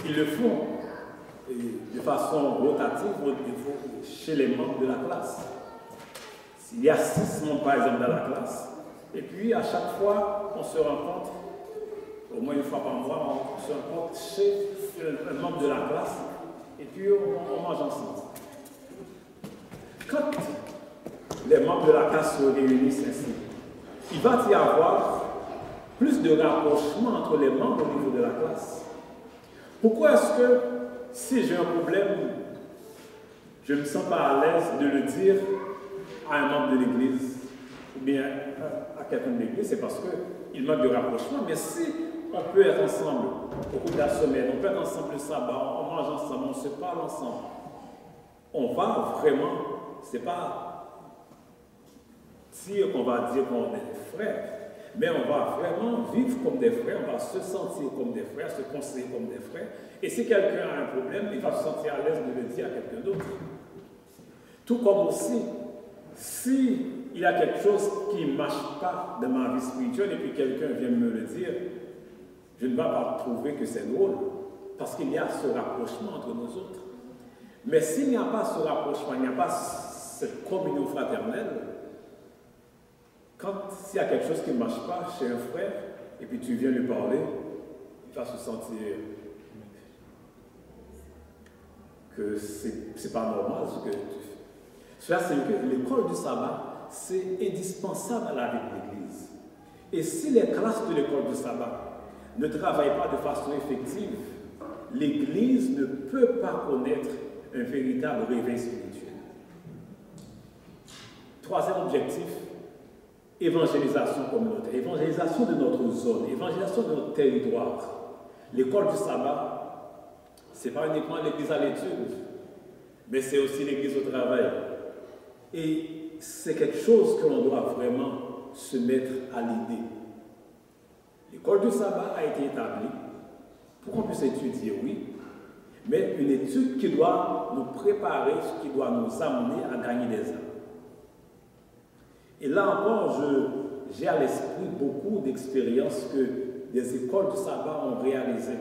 Ils le font de façon rotative chez les membres de la classe. Il y a 6 membres par exemple dans la classe, et puis à chaque fois on se rencontre, au moins une fois par mois, on se rencontre chez un membre de la classe, et puis on mange ensemble. Quand les membres de la classe se réunissent ainsi, il va y avoir plus de rapprochement entre les membres au niveau de la classe. Pourquoi est-ce que si j'ai un problème, je ne me sens pas à l'aise de le dire à un membre de l'Église ou bien à quelqu'un de l'Église? C'est parce qu'il manque de rapprochement. Mais si on peut être ensemble au cours de la semaine, on peut être ensemble le sabbat, on mange ensemble, on se parle ensemble, on va vraiment, c'est pas dire qu'on va dire qu'on est des frères, mais on va vraiment vivre comme des frères, on va se sentir comme des frères, se conseiller comme des frères. Et si quelqu'un a un problème, il va se sentir à l'aise de le dire à quelqu'un d'autre. Tout comme aussi, s'il y a quelque chose qui ne marche pas dans ma vie spirituelle et puis quelqu'un vient me le dire, je ne vais pas trouver que c'est drôle, parce qu'il y a ce rapprochement entre nous autres. Mais s'il n'y a pas ce rapprochement, il n'y a pas cette communion fraternelle, s'il y a quelque chose qui ne marche pas chez un frère, et puis tu viens lui parler, il va se sentir que ce n'est pas normal ce que tu fais. Cela, c'est que l'école du sabbat, c'est indispensable à la vie de l'Église. Et si les classes de l'école du sabbat ne travaillent pas de façon effective, l'Église ne peut pas connaître un véritable réveil spirituel. Troisième objectif, évangélisation communautaire, évangélisation de notre zone, évangélisation de notre territoire. L'école du sabbat, ce n'est pas uniquement l'église à l'étude, mais c'est aussi l'église au travail. Et c'est quelque chose que l'on doit vraiment se mettre à l'idée. L'école du sabbat a été établie pour qu'on puisse étudier, oui, mais une étude qui doit nous préparer, qui doit nous amener à gagner des âmes. Et là encore, j'ai à l'esprit beaucoup d'expériences que des écoles du sabbat ont réalisées.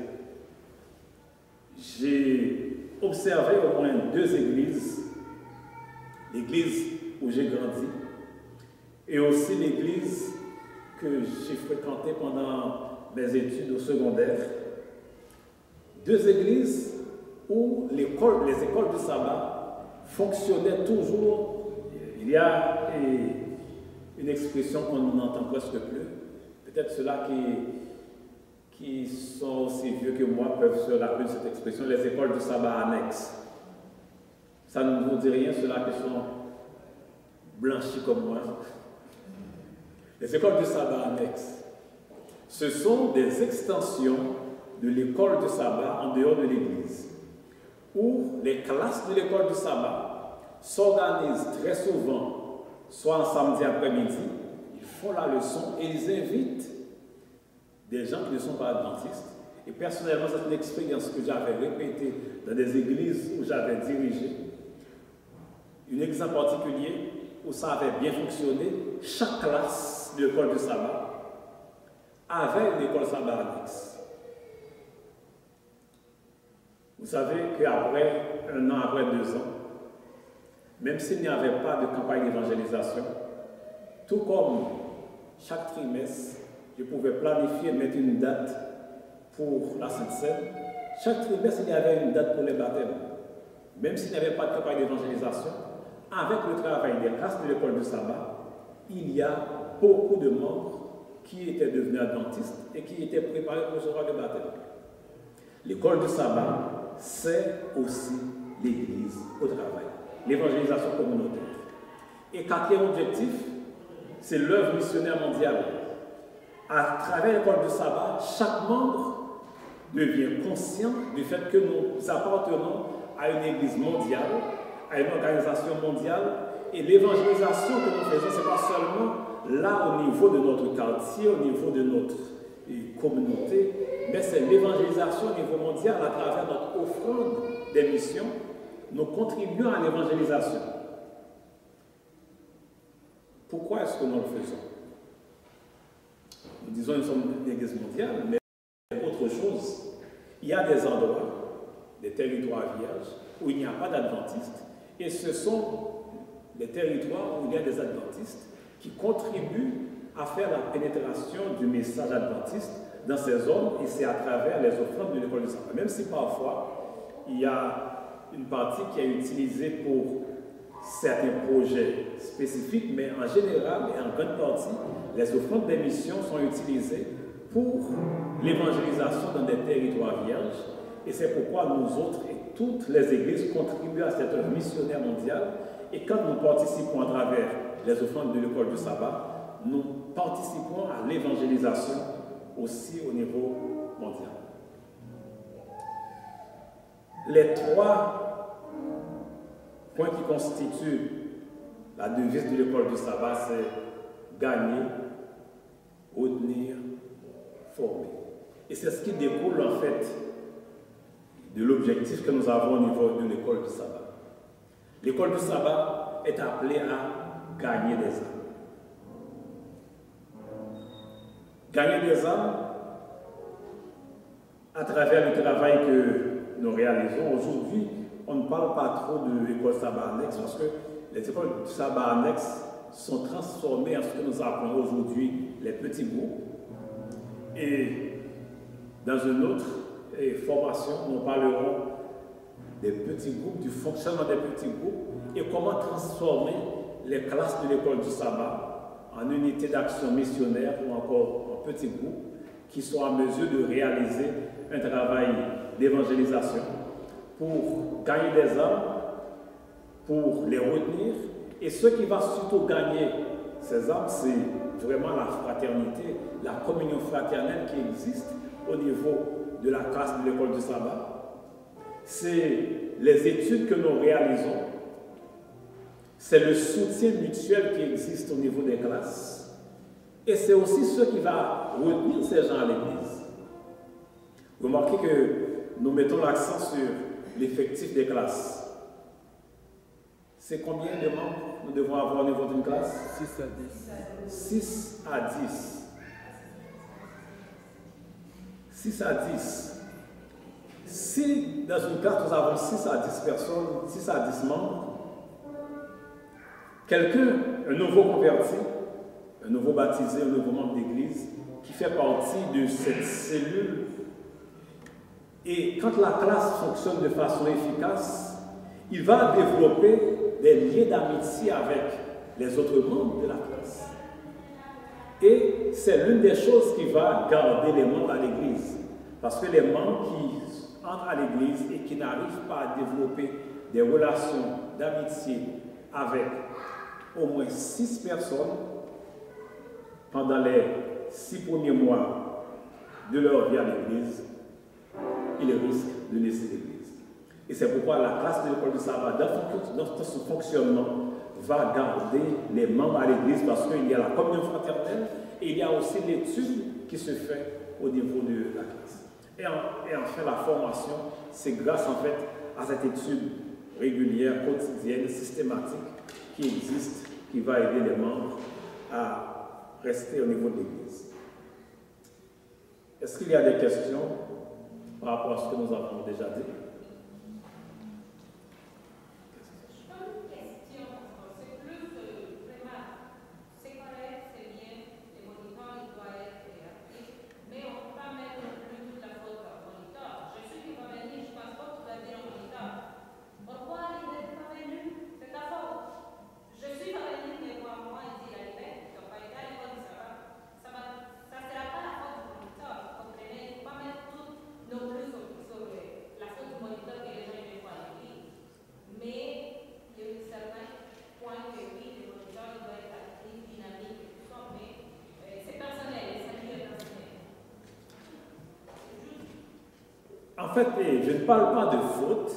J'ai observé au moins 2 églises, l'église où j'ai grandi et aussi l'église que j'ai fréquentée pendant mes études au secondaire. 2 églises où les écoles du sabbat fonctionnaient toujours. Il y a une expression qu'on n'entend presque plus. Peut-être ceux-là qui sont aussi vieux que moi peuvent se rappeler de cette expression, les écoles du sabbat annexes. Ça ne vous dit rien, ceux-là qui sont blanchis comme moi. Les écoles du sabbat annexes, ce sont des extensions de l'école du sabbat en dehors de l'église, où les classes de l'école du sabbat s'organisent très souvent, soit un samedi après-midi, ils font la leçon et ils invitent des gens qui ne sont pas adventistes. Et personnellement, c'est une expérience que j'avais répétée dans des églises où j'avais dirigé. Une église en particulier où ça avait bien fonctionné. Chaque classe de l'école du sabbat avait une école sabbat annexe. Vous savez qu'après 1 an, après 2 ans, même s'il n'y avait pas de campagne d'évangélisation, tout comme chaque trimestre, je pouvais planifier, mettre une date pour la Sainte Seine. Chaque trimestre, il y avait une date pour les baptêmes. Même s'il n'y avait pas de campagne d'évangélisation, avec le travail des classes de l'école du sabbat, il y a beaucoup de membres qui étaient devenus adventistes et qui étaient préparés pour recevoir le baptême. L'école du sabbat, c'est aussi l'église au travail, l'évangélisation communautaire. Et 4e objectif, c'est l'œuvre missionnaire mondiale. À travers l'école du sabbat, chaque membre devient conscient du fait que nous appartenons à une église mondiale, à une organisation mondiale, et l'évangélisation que nous faisons, ce n'est pas seulement là au niveau de notre quartier, au niveau de notre communauté, mais c'est l'évangélisation au niveau mondial à travers notre offrande des missions. Nous contribuons à l'évangélisation. Pourquoi est-ce que nous le faisons? Nous disons que nous sommes une église mondiale, mais autre chose. Il y a des endroits, des territoires vierges, où il n'y a pas d'adventistes, et ce sont les territoires où il y a des adventistes qui contribuent à faire la pénétration du message adventiste dans ces zones, et c'est à travers les offrandes de l'école du sabbat. Même si parfois, il y a une partie qui est utilisée pour certains projets spécifiques, mais en général et en grande partie, les offrandes des missions sont utilisées pour l'évangélisation dans des territoires vierges, et c'est pourquoi nous autres et toutes les églises contribuent à cette œuvre missionnaire mondiale, et quand nous participons à travers les offrandes de l'école du sabbat, nous participons à l'évangélisation aussi au niveau mondial. Les 3 points qui constituent la devise de l'école du sabbat, c'est gagner, retenir, former. Et c'est ce qui découle en fait de l'objectif que nous avons au niveau de l'école du sabbat. L'école du sabbat est appelée à gagner des âmes. Gagner des âmes à travers le travail que nous réalisons. Aujourd'hui, on ne parle pas trop de l'école sabbat annexe parce que les écoles sabbat annexes sont transformées en ce que nous appelons aujourd'hui les petits groupes. Et dans une autre formation, nous parlerons des petits groupes, du fonctionnement des petits groupes et comment transformer les classes de l'école du sabbat en unités d'action missionnaire ou encore en petits groupes qui sont en mesure de réaliser un travail d'évangélisation pour gagner des âmes, pour les retenir. Et ce qui va surtout gagner ces âmes, c'est vraiment la fraternité, la communion fraternelle qui existe au niveau de la classe de l'école du sabbat. C'est les études que nous réalisons, c'est le soutien mutuel qui existe au niveau des classes, Et c'est aussi ce qui va retenir ces gens à l'église. Remarquez que nous mettons l'accent sur l'effectif des classes. C'est combien de membres nous devons avoir au niveau d'une classe? 6 à 10. 6 à 10. 6 à 10. Si dans une classe nous avons 6 à 10 personnes, 6 à 10 membres, quelqu'un, un nouveau converti, un nouveau baptisé, un nouveau membre d'église, qui fait partie de cette cellule, et quand la classe fonctionne de façon efficace, il va développer des liens d'amitié avec les autres membres de la classe. Et c'est l'une des choses qui va garder les membres à l'église. Parce que les membres qui entrent à l'église et qui n'arrivent pas à développer des relations d'amitié avec au moins 6 personnes pendant les 6 premiers mois de leur vie à l'église, ils risquent de laisser l'église. Et c'est pourquoi la classe de l'école du sabbat, dans son fonctionnement, va garder les membres à l'église parce qu'il y a la communion fraternelle et il y a aussi l'étude qui se fait au niveau de la classe. Et enfin, la formation, c'est grâce en fait à cette étude régulière, quotidienne, systématique qui existe, qui va aider les membres à rester au niveau de l'église. Est-ce qu'il y a des questions par rapport à ce que nous avons déjà dit? En fait, je ne parle pas de faute,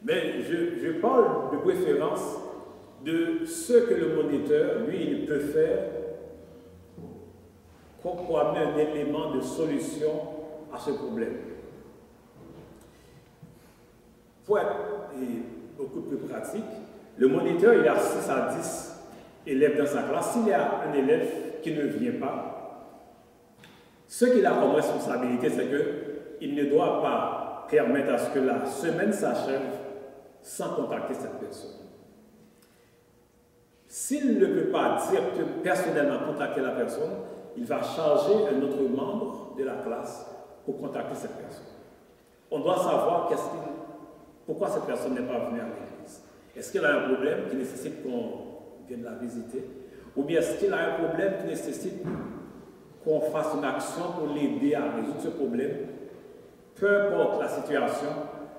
mais je parle de préférence de ce que le moniteur, lui, il peut faire pour amener un élément de solution à ce problème. Pour être beaucoup plus pratique, le moniteur, il a 6 à 10 élèves dans sa classe. S'il y a un élève qui ne vient pas, ce qu'il a comme responsabilité, c'est qu'il ne doit pas permettre à ce que la semaine s'achève sans contacter cette personne. S'il ne peut pas personnellement contacter la personne, il va charger un autre membre de la classe pour contacter cette personne. On doit savoir pourquoi cette personne n'est pas venue à l'église. Est-ce qu'elle a un problème qui nécessite qu'on vienne la visiter? Ou bien est-ce qu'il a un problème qui nécessite qu'on fasse une action pour l'aider à résoudre ce problème? Peu importe la situation,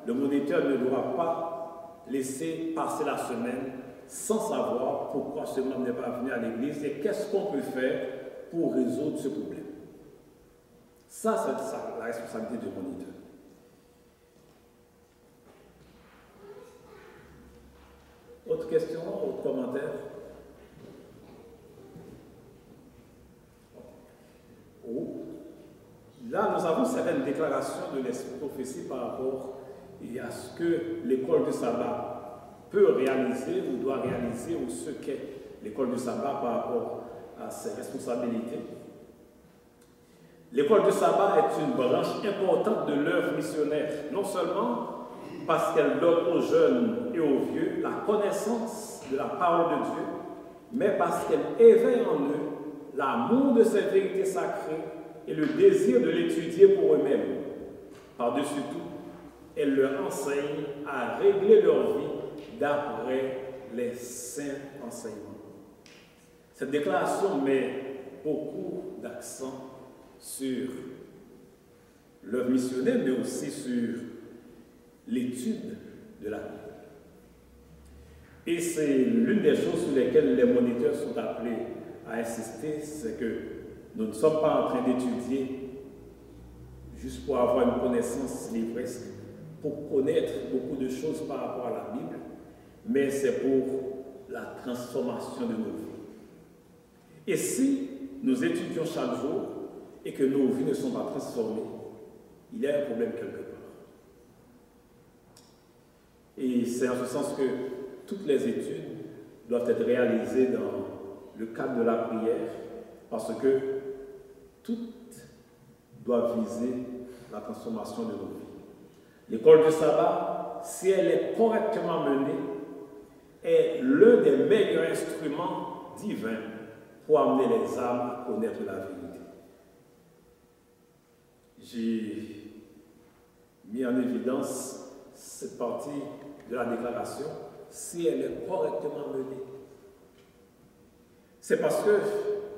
le moniteur ne doit pas laisser passer la semaine sans savoir pourquoi ce membre n'est pas venu à l'église et qu'est-ce qu'on peut faire pour résoudre ce problème. Ça, c'est la responsabilité du moniteur. Autre question, autre commentaire? Là, nous avons certaines déclarations de l'Esprit prophétie par rapport à ce que l'école du sabbat peut réaliser ou doit réaliser ou ce qu'est l'école du sabbat par rapport à ses responsabilités. L'école du sabbat est une branche importante de l'œuvre missionnaire, non seulement parce qu'elle donne aux jeunes et aux vieux la connaissance de la parole de Dieu, mais parce qu'elle éveille en eux l'amour de cette vérité sacrée et le désir de l'étudier pour eux-mêmes. Par-dessus tout, elle leur enseigne à régler leur vie d'après les saints enseignements. Cette déclaration met beaucoup d'accent sur l'œuvre missionnaire, mais aussi sur l'étude de la Bible. Et c'est l'une des choses sur lesquelles les moniteurs sont appelés à insister, c'est que nous ne sommes pas en train d'étudier juste pour avoir une connaissance livresque, pour connaître beaucoup de choses par rapport à la Bible, mais c'est pour la transformation de nos vies. Et si nous étudions chaque jour et que nos vies ne sont pas transformées, il y a un problème quelque part. Et c'est en ce sens que toutes les études doivent être réalisées dans le cadre de la prière, parce que toutes doivent viser la transformation de nos vies. L'école du sabbat, si elle est correctement menée, est l'un des meilleurs instruments divins pour amener les âmes à connaître la vérité. J'ai mis en évidence cette partie de la déclaration, si elle est correctement menée. C'est parce que,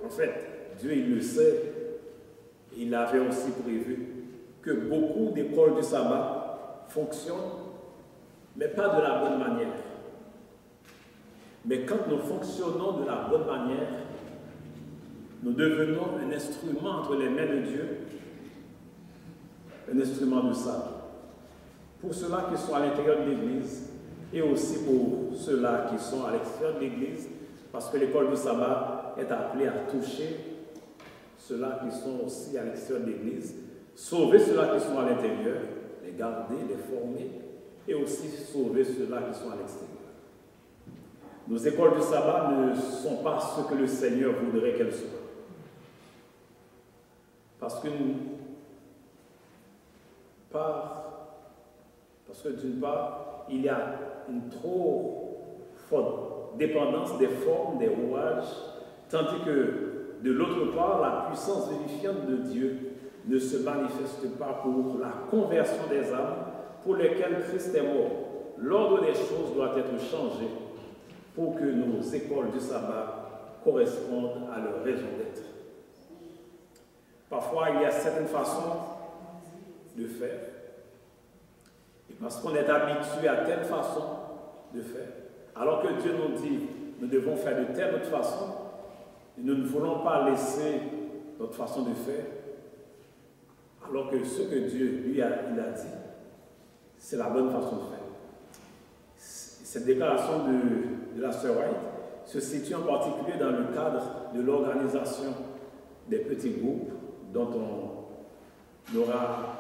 en fait, Dieu, il le sait, il avait aussi prévu que beaucoup d'écoles du sabbat fonctionnent, mais pas de la bonne manière. Mais quand nous fonctionnons de la bonne manière, nous devenons un instrument entre les mains de Dieu, un instrument de sabbat. Pour ceux-là qui sont à l'intérieur de l'Église et aussi pour ceux-là qui sont à l'extérieur de l'Église, parce que l'école du sabbat est appelée à toucher ceux-là qui sont aussi à l'extérieur de l'Église, sauver ceux-là qui sont à l'intérieur, les garder, les former, et aussi sauver ceux-là qui sont à l'extérieur. Nos écoles du sabbat ne sont pas ce que le Seigneur voudrait qu'elles soient. Parce que d'une part, il y a une trop forte dépendance des formes, des rouages, tandis que de l'autre part, la puissance vivifiante de Dieu ne se manifeste pas pour la conversion des âmes pour lesquelles Christ est mort. L'ordre des choses doit être changé pour que nos écoles du sabbat correspondent à leur raison d'être. Parfois, il y a certaines façons de faire, et parce qu'on est habitué à telle façon de faire, alors que Dieu nous dit, nous devons faire de telle autre façon, et nous ne voulons pas laisser notre façon de faire, alors que ce que Dieu lui a dit, c'est la bonne façon de faire. Cette déclaration de la sœur White se situe en particulier dans le cadre de l'organisation des petits groupes dont on aura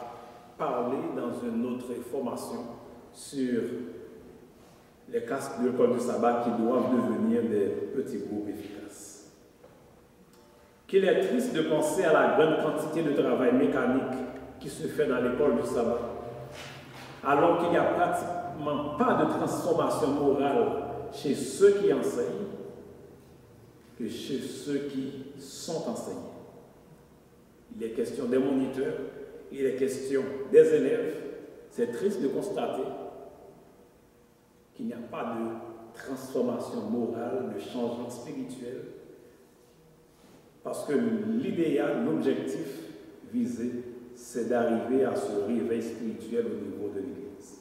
parlé dans une autre formation sur les casques de l'école du sabbat qui doivent devenir des petits groupes efficaces. Qu'il est triste de penser à la grande quantité de travail mécanique qui se fait dans l'école du sabbat, alors qu'il n'y a pratiquement pas de transformation morale chez ceux qui enseignent que chez ceux qui sont enseignés. Il est question des moniteurs, il est question des élèves. C'est triste de constater qu'il n'y a pas de transformation morale, de changement spirituel, parce que l'idéal, l'objectif visé, c'est d'arriver à ce réveil spirituel au niveau de l'Église.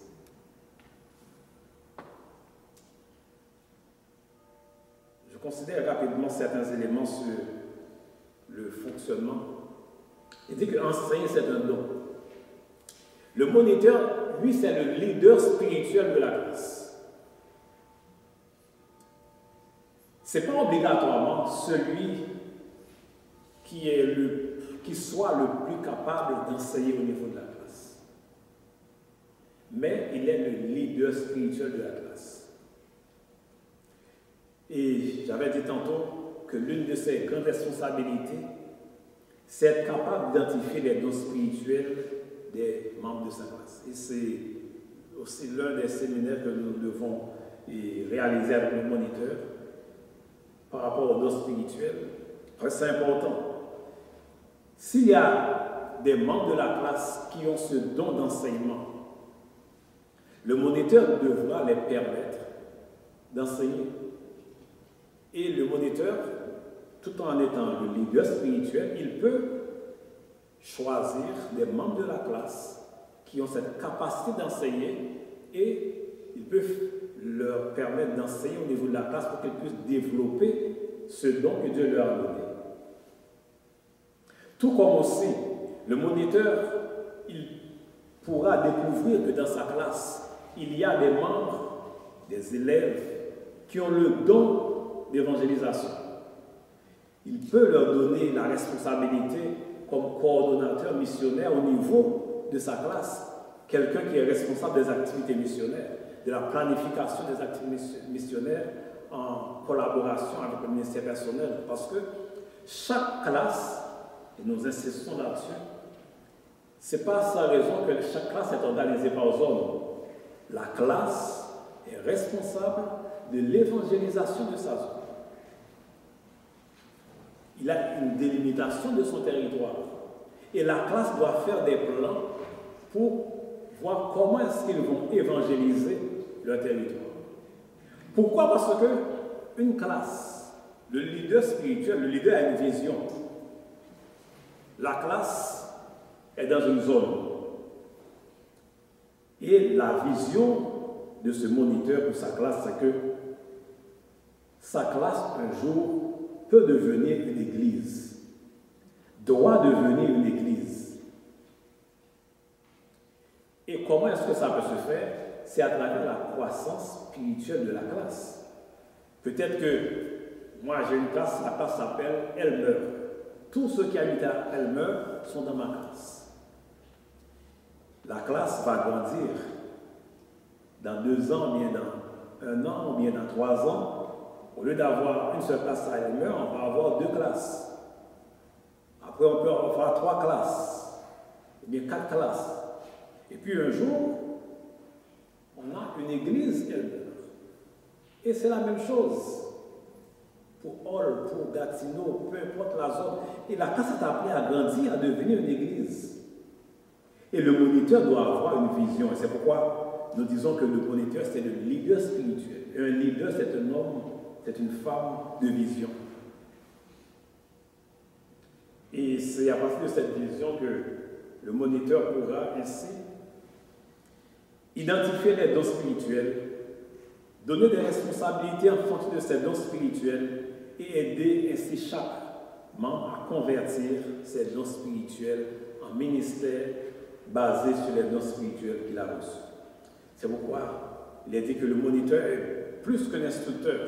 Je considère rapidement certains éléments sur le fonctionnement. Il dit qu'enseigner, c'est un don. Le moniteur, lui, c'est le leader spirituel de la classe. Ce n'est pas obligatoirement celui qui soit le plus capable d'enseigner au niveau de la classe. Mais il est le leader spirituel de la classe. Et j'avais dit tantôt que l'une de ses grandes responsabilités, c'est être capable d'identifier les dons spirituels des membres de sa classe. Et c'est aussi l'un des séminaires que nous devons réaliser avec nos moniteurs par rapport aux dons spirituels. C'est important. S'il y a des membres de la classe qui ont ce don d'enseignement, le moniteur devra les permettre d'enseigner. Et le moniteur, tout en étant le leader spirituel, il peut choisir des membres de la classe qui ont cette capacité d'enseigner et il peut leur permettre d'enseigner au niveau de la classe pour qu'ils puissent développer ce don que Dieu leur a donné. Tout comme aussi, le moniteur, il pourra découvrir que dans sa classe, il y a des membres, des élèves qui ont le don d'évangélisation. il peut leur donner la responsabilité comme coordonnateur missionnaire au niveau de sa classe, quelqu'un qui est responsable des activités missionnaires, de la planification des activités missionnaires en collaboration avec le ministère personnel, parce que chaque classe, et nous insistons là-dessus, ce n'est pas sans raison que chaque classe est organisée par hommes. La classe est responsable de l'évangélisation de sa zone. Il a une délimitation de son territoire. Et la classe doit faire des plans pour voir comment est-ce qu'ils vont évangéliser leur territoire. Pourquoi? Parce que une classe, le leader spirituel, le leader a une vision. La classe est dans une zone. Et la vision de ce moniteur pour sa classe, c'est que sa classe, un jour, peut devenir une église, doit devenir une église. Et comment est-ce que ça peut se faire? C'est à travers la croissance spirituelle de la classe. Peut-être que moi j'ai une classe, la classe s'appelle Elmer. Tous ceux qui habitent à Elmer sont dans ma classe. La classe va grandir dans 2 ans, ou bien dans 1 an, ou bien dans 3 ans. Au lieu d'avoir une seule classe à Elmer, on va avoir 2 classes. Après, on peut avoir 3 classes, ou bien 4 classes. Et puis un jour, on a une église Elmer. Et c'est la même chose pour Hall, pour Gatineau, peu importe la zone. Et la classe est appelée à grandir, à devenir une église. Et le moniteur doit avoir une vision. Et c'est pourquoi nous disons que le moniteur, c'est le leader spirituel. Et un leader, c'est un homme, c'est une femme de vision. Et c'est à partir de cette vision que le moniteur pourra ainsi identifier les dons spirituels, donner des responsabilités en fonction de ces dons spirituels et aider ainsi chaque membre à convertir ces dons spirituels en ministère basé sur les dons spirituels qu'il a reçus. C'est pourquoi il est dit que le moniteur est plus qu'un instructeur.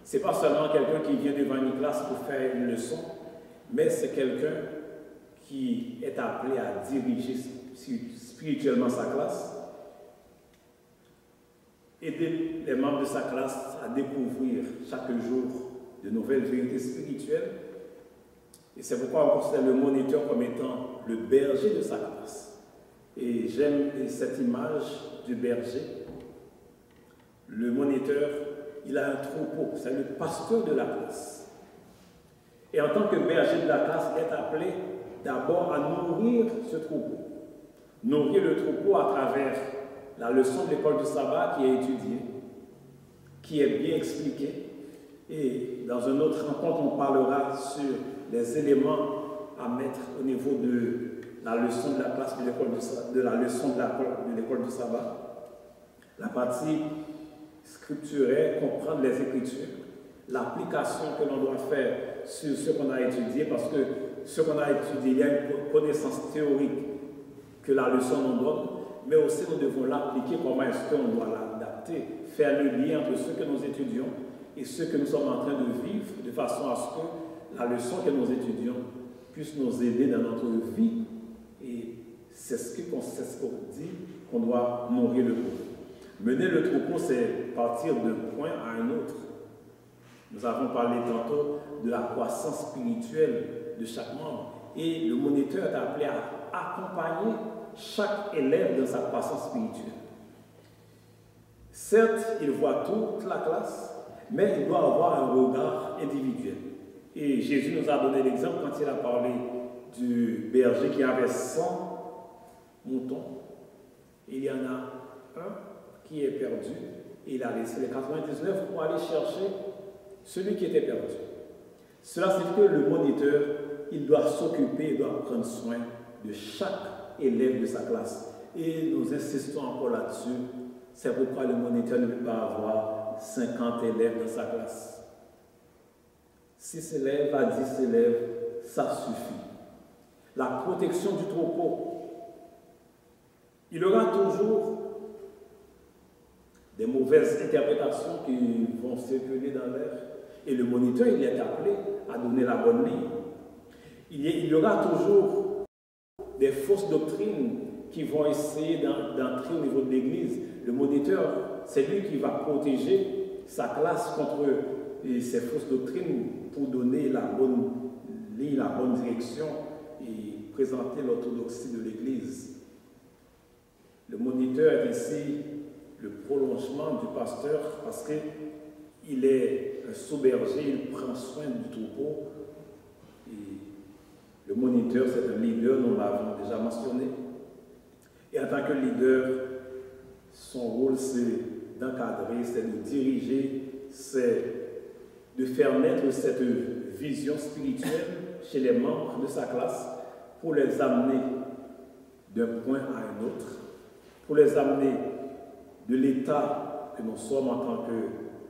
Ce n'est pas seulement quelqu'un qui vient devant une classe pour faire une leçon, mais c'est quelqu'un qui est appelé à diriger spirituellement sa classe, aider les membres de sa classe à découvrir chaque jour de nouvelles vérités spirituelles. Et c'est pourquoi on considère le moniteur comme étant le berger de sa classe. Et j'aime cette image du berger. Le moniteur, il a un troupeau, c'est le pasteur de la classe. Et en tant que berger de la classe, il est appelé d'abord à nourrir ce troupeau. Nourrir le troupeau à travers la leçon de l'école du sabbat qui est étudiée, qui est bien expliquée. Et dans une autre rencontre, on parlera sur les éléments à mettre au niveau de la leçon de la classe de l'école de l'école du sabbat. La partie scripturaire, comprendre les Écritures, l'application que l'on doit faire sur ce qu'on a étudié, parce que ce qu'on a étudié, il y a une connaissance théorique que la leçon nous donne, mais aussi nous devons l'appliquer, comment est-ce qu'on doit l'adapter, faire le lien entre ce que nous étudions et ce que nous sommes en train de vivre, de façon à ce que la leçon que nous étudions puisse nous aider dans notre vie. Et c'est ce qu'on dit, qu'on doit nourrir le troupeau. Mener le troupeau, c'est partir d'un point à un autre. Nous avons parlé tantôt de la croissance spirituelle de chaque membre. Et le moniteur est appelé à accompagner chaque élève dans sa croissance spirituelle. Certes, il voit toute la classe, mais il doit avoir un regard individuel. Et Jésus nous a donné l'exemple quand il a parlé du berger qui avait 100 moutons. Il y en a un qui est perdu et il a laissé les 99 pour aller chercher celui qui était perdu. Cela signifie que le moniteur, il doit s'occuper, il doit prendre soin de chaque élève de sa classe. Et nous insistons encore là-dessus. C'est pourquoi le moniteur ne peut pas avoir 50 élèves dans sa classe. 6 élèves à 10 élèves, ça suffit. La protection du troupeau. Il y aura toujours des mauvaises interprétations qui vont circuler dans l'air. Et le moniteur, il est appelé à donner la bonne ligne. Il y aura toujours des fausses doctrines qui vont essayer d'entrer au niveau de l'Église. Le moniteur, c'est lui qui va protéger sa classe contre ces fausses doctrines pour donner la bonne ligne, la bonne direction et présenter l'orthodoxie de l'Église. Le moniteur est ici le prolongement du pasteur parce qu'il est un sous-berger, il prend soin du troupeau. Et le moniteur, c'est un leader, nous l'avons déjà mentionné. Et en tant que leader, son rôle, c'est d'encadrer, c'est de diriger, c'est de faire naître cette vision spirituelle chez les membres de sa classe pour les amener d'un point à un autre, pour les amener de l'état que nous sommes en tant que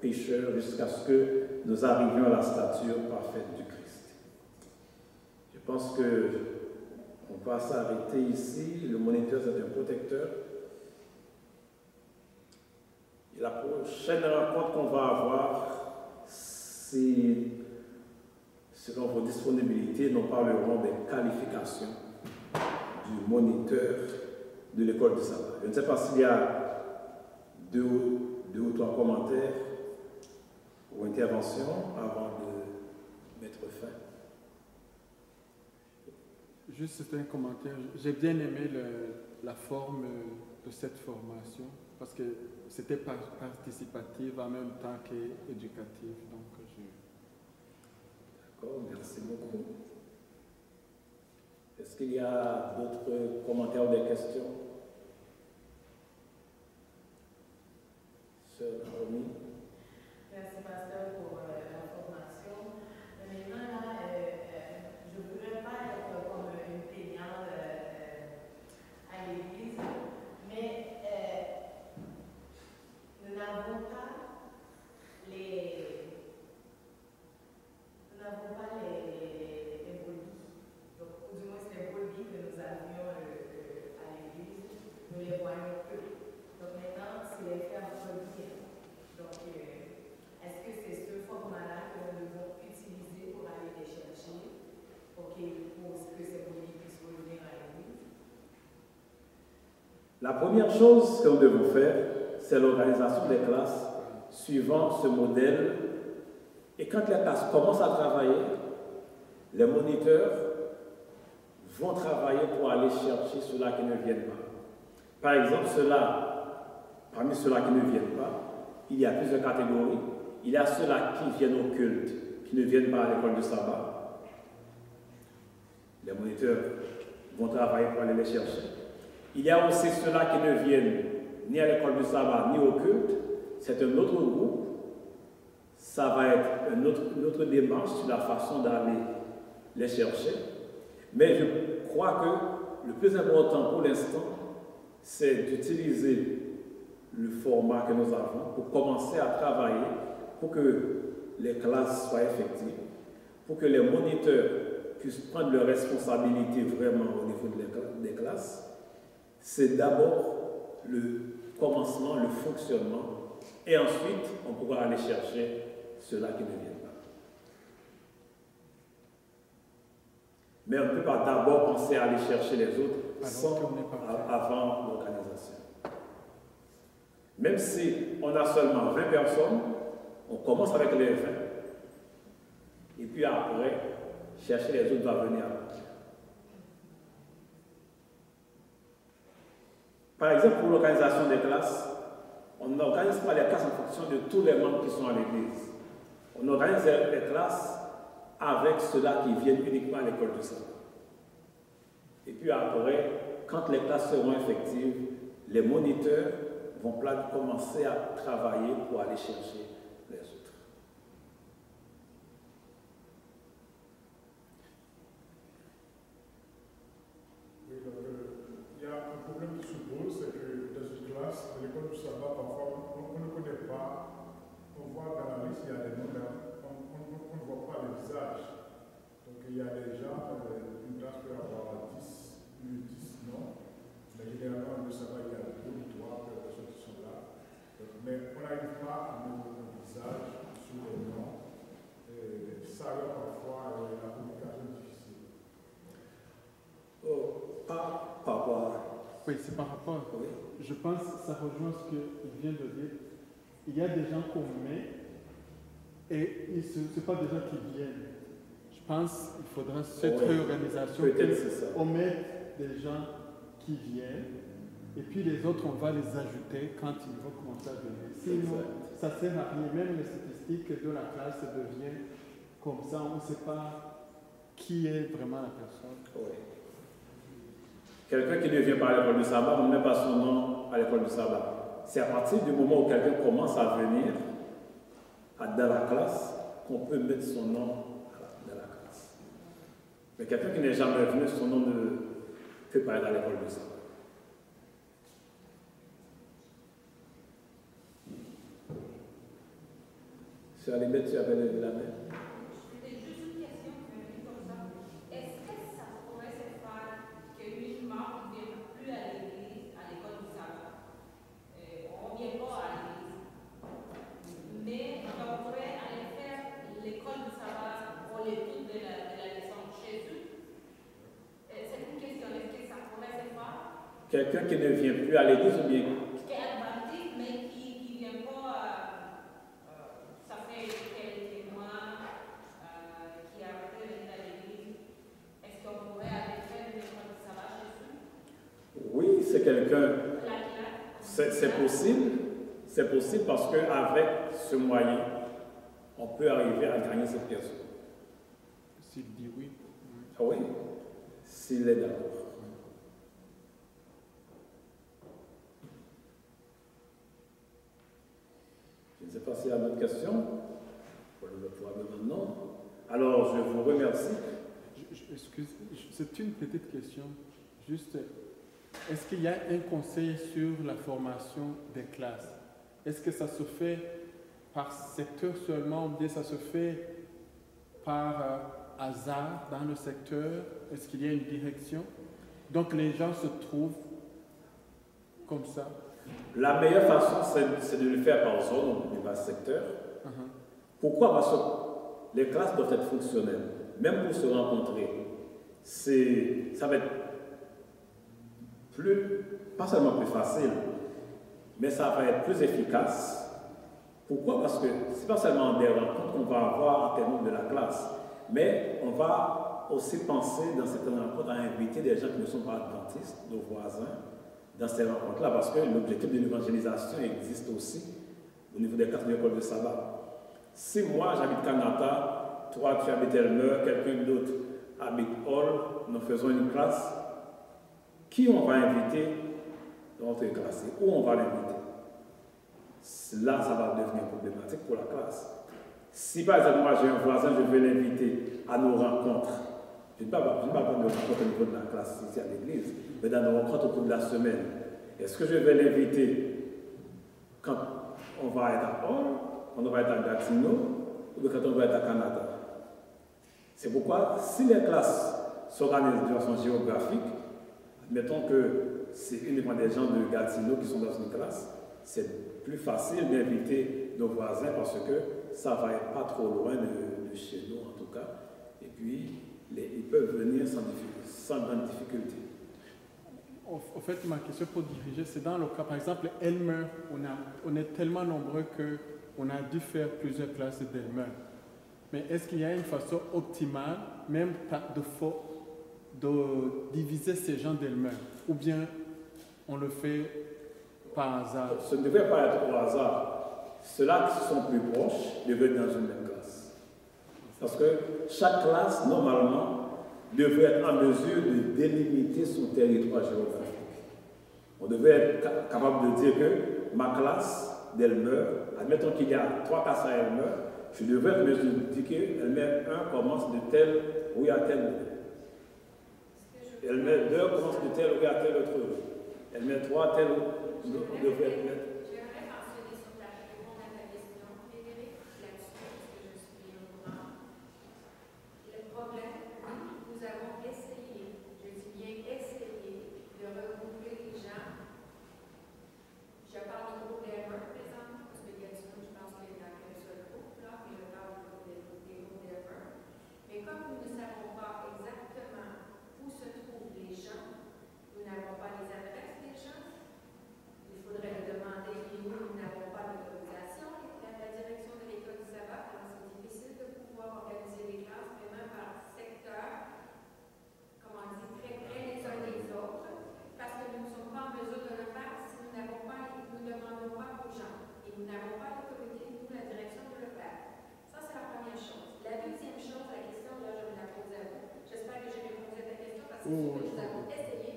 pécheurs jusqu'à ce que nous arrivions à la stature parfaite du Christ. Je pense qu'on va s'arrêter ici. Le moniteur, c'est un protecteur. Et la prochaine rencontre qu'on va avoir, c'est, selon vos disponibilités, nous parlerons des qualifications du moniteur de l'école du sabbat. Je ne sais pas s'il y a deux ou trois commentaires ou interventions avant de mettre fin. Juste un commentaire. J'ai bien aimé la forme de cette formation parce que c'était participative en même temps qu'éducative. D'accord, merci beaucoup. Est-ce qu'il y a d'autres commentaires ou des questions? Sœur Naomi. Merci, pasteur, pour la formation. Maintenant, là, je ne voudrais pas être comme une plaignante à l'église, mais nous n'avons pas les brebis. Donc, ou du moins, les brebis que nous avions à l'église, nous les voyons peu. Donc maintenant, c'est les faire brebis. Donc, est-ce que c'est ce format-là que nous devons utiliser pour aller les chercher, pour que ces brebis puissent revenir à l'église? La première chose que nous devons faire, c'est l'organisation des classes suivant ce modèle. Et quand les classes commencent à travailler, les moniteurs vont travailler pour aller chercher ceux-là qui ne viennent pas. Par exemple, parmi ceux-là qui ne viennent pas, il y a plusieurs catégories. Il y a ceux-là qui viennent au culte, qui ne viennent pas à l'école de sabbat. Les moniteurs vont travailler pour aller les chercher. Il y a aussi ceux-là qui ne viennent ni à l'école de sabbat, ni au culte. C'est un autre groupe. Ça va être une autre démarche sur la façon d'aller les chercher. Mais je crois que le plus important pour l'instant, c'est d'utiliser le format que nous avons pour commencer à travailler, pour que les classes soient effectives, pour que les moniteurs puissent prendre leurs responsabilités vraiment au niveau des classes. C'est d'abord le commencement, le fonctionnement, et ensuite on pourra aller chercher ceux-là qui ne viennent pas. Mais on ne peut pas d'abord penser à aller chercher les autres avant l'organisation. Même si on a seulement 20 personnes, on commence avec les 20. Et puis après, chercher les autres va venir après. Par exemple, pour l'organisation des classes, on n'organise pas les classes en fonction de tous les membres qui sont à l'église. On organise les classes avec ceux-là qui viennent uniquement à l'école de sabbat. Et puis après, quand les classes seront effectives, les moniteurs vont commencer à travailler pour aller chercher les autres. Oui, donc, il y a un problème qui se pose, c'est que dans une classe, à l'école du sabbat, parfois, on ne connaît pas, on voit dans la liste, il y a des noms, on ne voit pas les visages. Donc il y a des gens, une classe peut avoir 10 noms, mais généralement, le sabbat, il y a 2 ou 3 personnes qui sont là. Donc, mais on n'arrive pas à mettre le visage sur les noms ça rend parfois la communication difficile. Par rapport à... Oui, c'est par rapport. Oui. Je pense que ça rejoint ce qu'il vient de dire. Il y a des gens qu'on met et ce n'est pas des gens qui viennent. Je pense qu'il faudra cette réorganisation qu'on mette des gens qui viennent et puis les autres, on va les ajouter quand ils vont commencer à venir. Sinon, ça ne sert à rien. Même les statistiques de la classe deviennent comme ça. On ne sait pas qui est vraiment la personne. Oui. Quelqu'un qui ne vient pas à l'école du sabbat, on ne met pas son nom à l'école du sabbat. C'est à partir du moment où quelqu'un commence à venir dans la classe qu'on peut mettre son nom dans la classe. Mais quelqu'un qui n'est jamais venu, son nom ne peut pas être à l'école du sabbat. Sur la limite, tu avais levé la main. C'était juste une question qui me vient comme ça. Est-ce que ça pourrait se faire que musulmans ne viennent plus à l'église, à l'école du sabbat? On ne vient pas à l'église. Mais on pourrait aller faire l'école du sabbat pour l'étude de la leçon de Jésus. C'est une question. Est-ce que ça pourrait se faire? Quelqu'un qui ne vient plus à l'église ou bien? Qui est adventiste, mais qui ne vient pas. Ça fait quelques mois qui a arrêté de venir à l'église. Est-ce qu'on pourrait aller faire une école du sabbat chez eux? Oui, c'est quelqu'un. C'est possible. C'est possible parce qu'avec ce moyen, on peut arriver à gagner cette personne. S'il dit oui. Ah oui, s'il est d'accord. Je ne sais pas s'il y a d'autres questions. Probablement non. Alors, je vous remercie. Excuse, c'est une petite question. Juste, est-ce qu'il y a un conseil sur la formation des classes? Est-ce que ça se fait par secteur seulement ou bien ça se fait par hasard dans le secteur? Est-ce qu'il y a une direction? Donc les gens se trouvent comme ça? La meilleure façon, c'est de le faire par zone ou par secteur. Pourquoi? Parce que les classes doivent être fonctionnelles, même pour se rencontrer. Ça va être pas seulement plus facile, mais ça va être plus efficace. Pourquoi? Parce que ce n'est pas seulement des rencontres qu'on va avoir en termes de la classe, mais on va aussi penser dans certaines rencontres à inviter des gens qui ne sont pas adventistes, nos voisins, dans ces rencontres-là, parce que l'objectif de l'évangélisation existe aussi au niveau des classes de l'école de sabbat. Si moi j'habite Canada, toi tu habites Elmer, quelqu'un d'autre habite Hall, nous faisons une classe, qui on va inviter dans notre classe? Où on va l'inviter? Là, ça va devenir problématique pour la classe. Si par exemple, moi j'ai un voisin, je veux l'inviter à nos rencontres, je ne parle pas de rencontres au niveau de la classe ici à l'église, mais dans nos rencontres au cours de la semaine. Est-ce que je vais l'inviter quand on va être à Hall, quand on va être à Gatineau, ou quand on va être à Canada? C'est pourquoi, si les classes s'organisent de façon géographique, admettons que c'est uniquement des gens de Gatineau qui sont dans une classe, c'est plus facile d'inviter nos voisins parce que ça ne va être pas trop loin de chez nous en tout cas. Et puis, ils peuvent venir sans grande difficulté. En fait, ma question pour diriger, c'est dans le cas, par exemple, Elmer, on est tellement nombreux qu'on a dû faire plusieurs classes d'Elmer. Mais est-ce qu'il y a une façon optimale, même de diviser ces gens d'Elmer? Ou bien on le fait par hasard? Ce ne devrait pas être au hasard. Ceux-là qui sont plus proches devraient être dans une même classe. Parce que chaque classe, normalement, devrait être en mesure de délimiter son territoire géographique. On devrait être capable de dire que ma classe d'Elmer, admettons qu'il y a 3 classes à Elmer, je devrais être en mesure de dire qu'Elmer 1 commence de tel rue à tel rue. Elmer 2 commence de tel rue à tel autre rue. Elmer 3, tel rue. On devrait être mettre. J'aimerais mentionner sur la réponse à ta question, Frédéric, là-dessus, parce que je suis au courant. Le problème, nous avons essayé, je dis bien essayé, de regrouper les gens. Je parle du groupe d'Elmer, par exemple, parce qu'il y a du monde, je pense qu'il y a qu'un seul groupe, là, mais je parle des groupes nous n'avons pas l'autorité, nous, la direction, de le faire. Ça, c'est la première chose. La deuxième chose, la question, là, je vais la poser à vous. J'espère que j'ai répondu à ta question parce que c'est ce que nous avons essayé,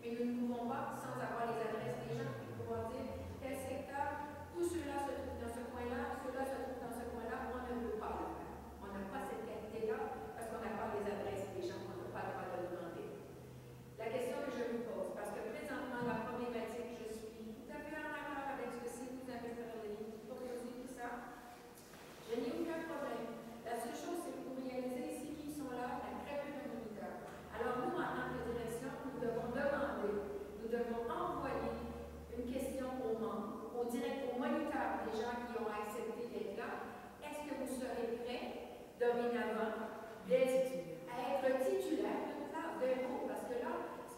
mais nous ne pouvons pas, sans avoir les adresses des gens, pouvoir dire quel secteur, tous ceux-là se trouvent dans ce coin-là, ceux-là se trouvent dans ce coin-là, on ne peut pas le faire. On n'a pas cette qualité-là parce qu'on n'a pas les adresses des gens, on n'a pas le droit de le demander. La question que je vous pose, parce que présentement, la problématique, je suis tout à fait en accord avec ce que si vous avez proposé tout ça, je n'ai aucun problème. La seule chose, c'est que vous réalisez ici qui sont là, il y a très peu de moniteurs. Alors nous, en tant que direction, nous devons demander, nous devons envoyer une question aux membres, aux moniteurs, des gens qui ont accepté d'être là. Est-ce que vous serez prêts, dorénavant, à être titulaire d'une classe d'un groupe? Parce que là,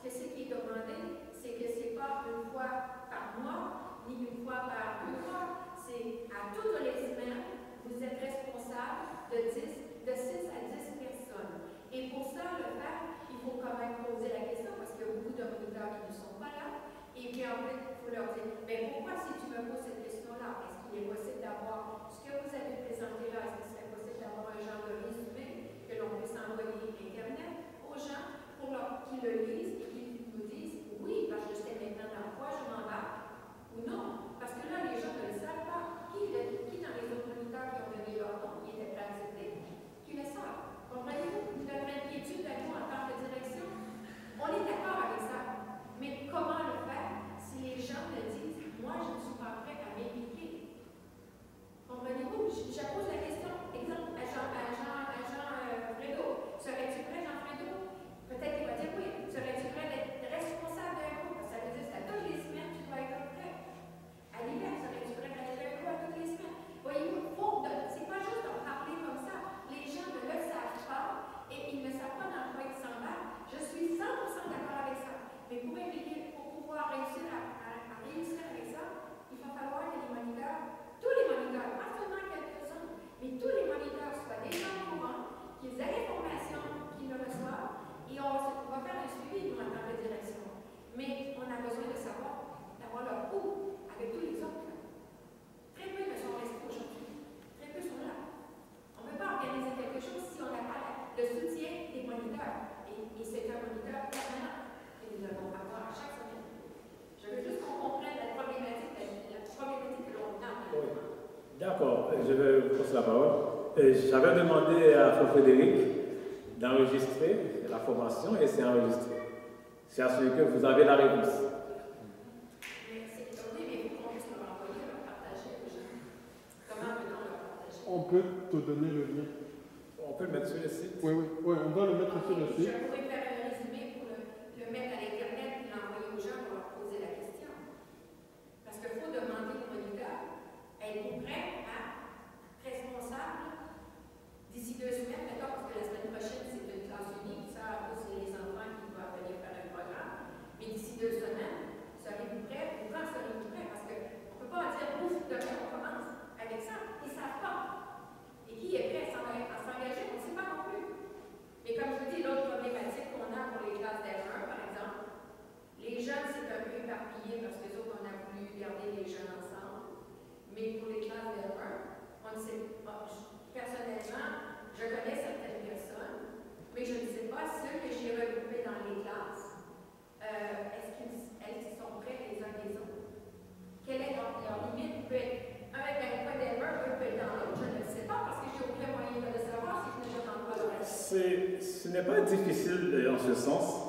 ce qui est demandé, c'est que ce n'est pas une fois par mois, ni une fois par 2 mois, c'est à toutes les semaines, vous êtes responsable de 6 à 10 personnes. Et pour ça, le faire, il faut quand même poser la question, parce qu'il y a beaucoup de moniteurs qui ne sont pas là, et puis en fait, il faut leur dire, mais pourquoi si tu me poses cette question-là, est-ce qu'il est possible d'avoir ce que vous avez présenté là, est-ce qu'il serait possible d'avoir un genre de résumé que l'on puisse envoyer Internet aux gens pour qu'ils le lisent et qu'ils nous disent, oui, parce que je sais maintenant dans quoi je m'embarque, ou non, parce que là, les gens ne le savent pas. Qui dans les autres moniteurs qui ont donné leur nom, qui étaient prêts à accepter, qui le savent? Comprenez-vous? Notre inquiétude à nous en tant que direction, on est d'accord avec ça. Mais comment le faire si les gens me disent, moi, je ne suis pas prêt à m'impliquer? Comprenez-vous? Je pose la question, exemple, à Jean Fredo. Serais-tu prêt, Jean Fredo? Peut-être qu'il va dire oui. Serais-tu prêt d'être responsable d'un groupe? Ça veut dire que toutes les semaines, tu dois être prêt. À l'hiver, serais-tu prêt à aller d'un groupe toutes les semaines? Voyez-vous, c'est pas juste d'en parler comme ça. Les gens ne le savent pas et ils ne savent pas dans quoi ils s'embarquent. Je suis 100% d'accord avec ça. Mais pour pouvoir réussir à réussir avec ça, il va falloir que les moniteurs, tous les moniteurs, pas seulement quelques-uns, mais tous les moniteurs soient déjà au courant, qu'ils aient l'information qu'ils le reçoivent, et on va faire un suivi, nous, en tant que direction. Mais on a besoin de savoir, d'avoir leur coup avec tous les autres. Très peu ne sont restés aujourd'hui. Très peu sont là. On ne peut pas organiser quelque chose si on n'a pas le soutien des moniteurs. Et c'est un moniteur permanent que nous devons avoir à chaque semaine. Je veux juste qu'on comprenne la problématique que l'on a. Oui. D'accord, je vais vous passer la parole. J'avais demandé à Frère Frédéric d'enregistrer la formation et c'est enregistré. C'est à ce que vous avez la réponse. On peut te donner le lien. On peut le mettre sur le site? Oui, on doit le mettre sur le site. Je pourrais faire un résumé pour le mettre à l'Internet et l'envoyer aux gens pour leur poser la question. Parce qu'il faut demander aux moniteurs, êtes-vous prêts à responsable d'ici 2 semaines, mettons, parce que la semaine prochaine, c'est une classe unique, ça, c'est les enfants qui doivent venir faire un programme. Mais d'ici 2 semaines, serez-vous prêts? Ou quand serez-vous prêts? Parce qu'on ne peut pas dire, ouf, demain, on commence avec ça. Ils ne savent pas. Et qui est prêt à s'engager? On ne sait pas non plus. Mais comme je vous dis, l'autre problématique qu'on a pour les classes d'R1, par exemple, les jeunes, c'est un peu éparpillé parce que les autres, on a voulu garder les jeunes ensemble. Mais pour les classes d'R1, on ne sait pas. Personnellement, je connais certaines personnes, mais je ne sais pas ceux que j'ai regroupés dans les classes. Est-ce qu'ils sont prêts les uns des autres? Quelle est leur limite? Peut être avec un point d'erreur, peut être dans l'autre. Je ne le sais pas parce que j'ai aucun moyen de le savoir si je ne demande pas le reste. Ce n'est pas difficile en ce sens.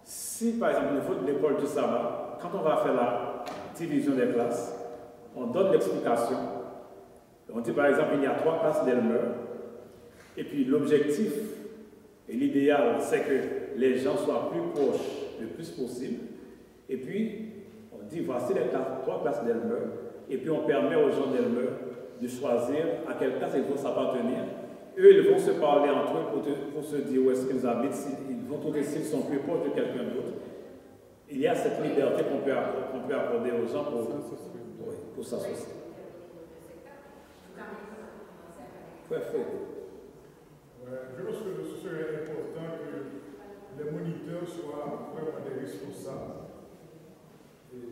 Si, par exemple, au niveau de l'école du sabbat, quand on va faire la division des classes, on donne l'explication. On dit, par exemple, il y a 3 classes d'Elmer. Et puis, l'objectif et l'idéal, c'est que les gens soient plus proches le plus possible. Et puis, on dit, voici les 3 classes d'Elmer. Et puis, on permet aux gens d'Elmer de choisir à quelle classe ils vont s'appartenir. Eux, ils vont se parler entre eux pour se dire où est-ce qu'ils habitent. Ils vont trouver s'ils sont plus proches de quelqu'un d'autre. Il y a cette liberté qu'on peut accorder aux gens pour s'associer. Je pense que ce serait important que les moniteurs soient vraiment des responsables.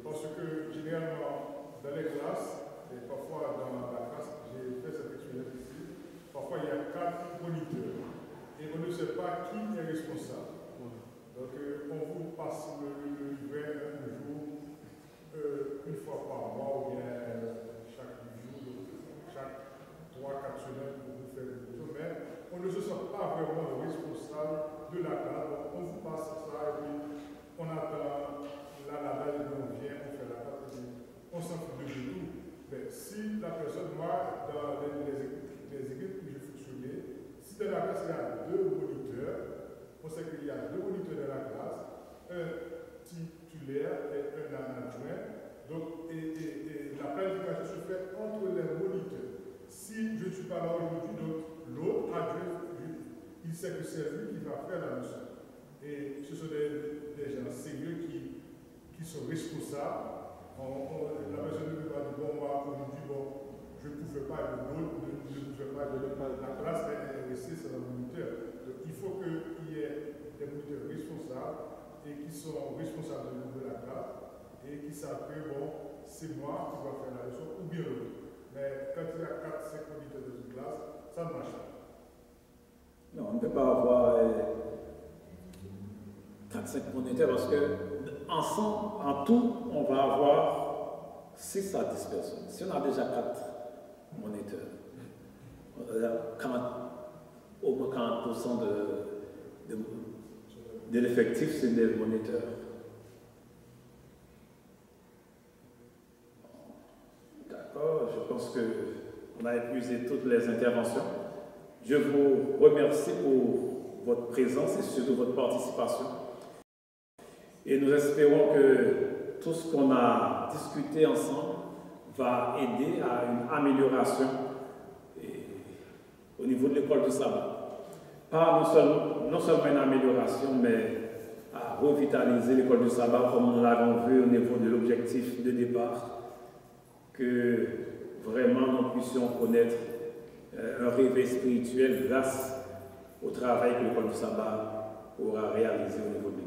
Parce que généralement, dans les classes, et parfois 4 moniteurs. Et on ne sait pas qui est responsable. Donc, on vous passe le livret un jour, une fois par mois, ou bien chaque jour, chaque 3-4 semaines pour vous faire le boulot. Mais on ne se sent pas vraiment responsable de la carte. Donc, on vous passe ça et puis on attend la date où on vient, on fait la carte et puis on s'en fout de tout. Mais si la personne, moi, dans les équipes où j'ai fonctionné, si dans la classe il y a 2 moniteurs, on sait qu'il y a 2 moniteurs dans la classe, un titulaire et un adjoint. Donc, et la planification se fait entre les moniteurs. Si je ne suis pas là aujourd'hui, l'autre adjoint, il sait que c'est lui qui va faire la leçon. Et ce sont des gens sérieux qui sont responsables. La personne ne peut pas dire, bon, moi, aujourd'hui, bon, je ne pouvais pas, et l'autre ne pouvait pas, la classe est restée sur le moniteur. Donc, il faut qu'il y ait des moniteurs responsables et qui sont responsables de la classe et qui savent que, bon, c'est moi qui vais faire la leçon ou bien l'autre. Mais quand il y a 4-5 moniteurs dans une classe, ça ne marche pas. Non, on ne peut pas avoir 4-5 moniteurs parce que ensemble, en tout, on va avoir 6 à 10 personnes. Si on a déjà 4 moniteurs, au moins 40% de l'effectif, c'est des moniteurs. D'accord, je pense qu'on a épuisé toutes les interventions. Je vous remercie pour votre présence et surtout votre participation. Et nous espérons que tout ce qu'on a discuté ensemble va aider à une amélioration au niveau de l'école du sabbat. Pas non seulement une amélioration, mais à revitaliser l'école du sabbat comme nous l'avons vu au niveau de l'objectif de départ, que vraiment nous puissions connaître un réveil spirituel grâce au travail que l'école du sabbat aura réalisé au niveau de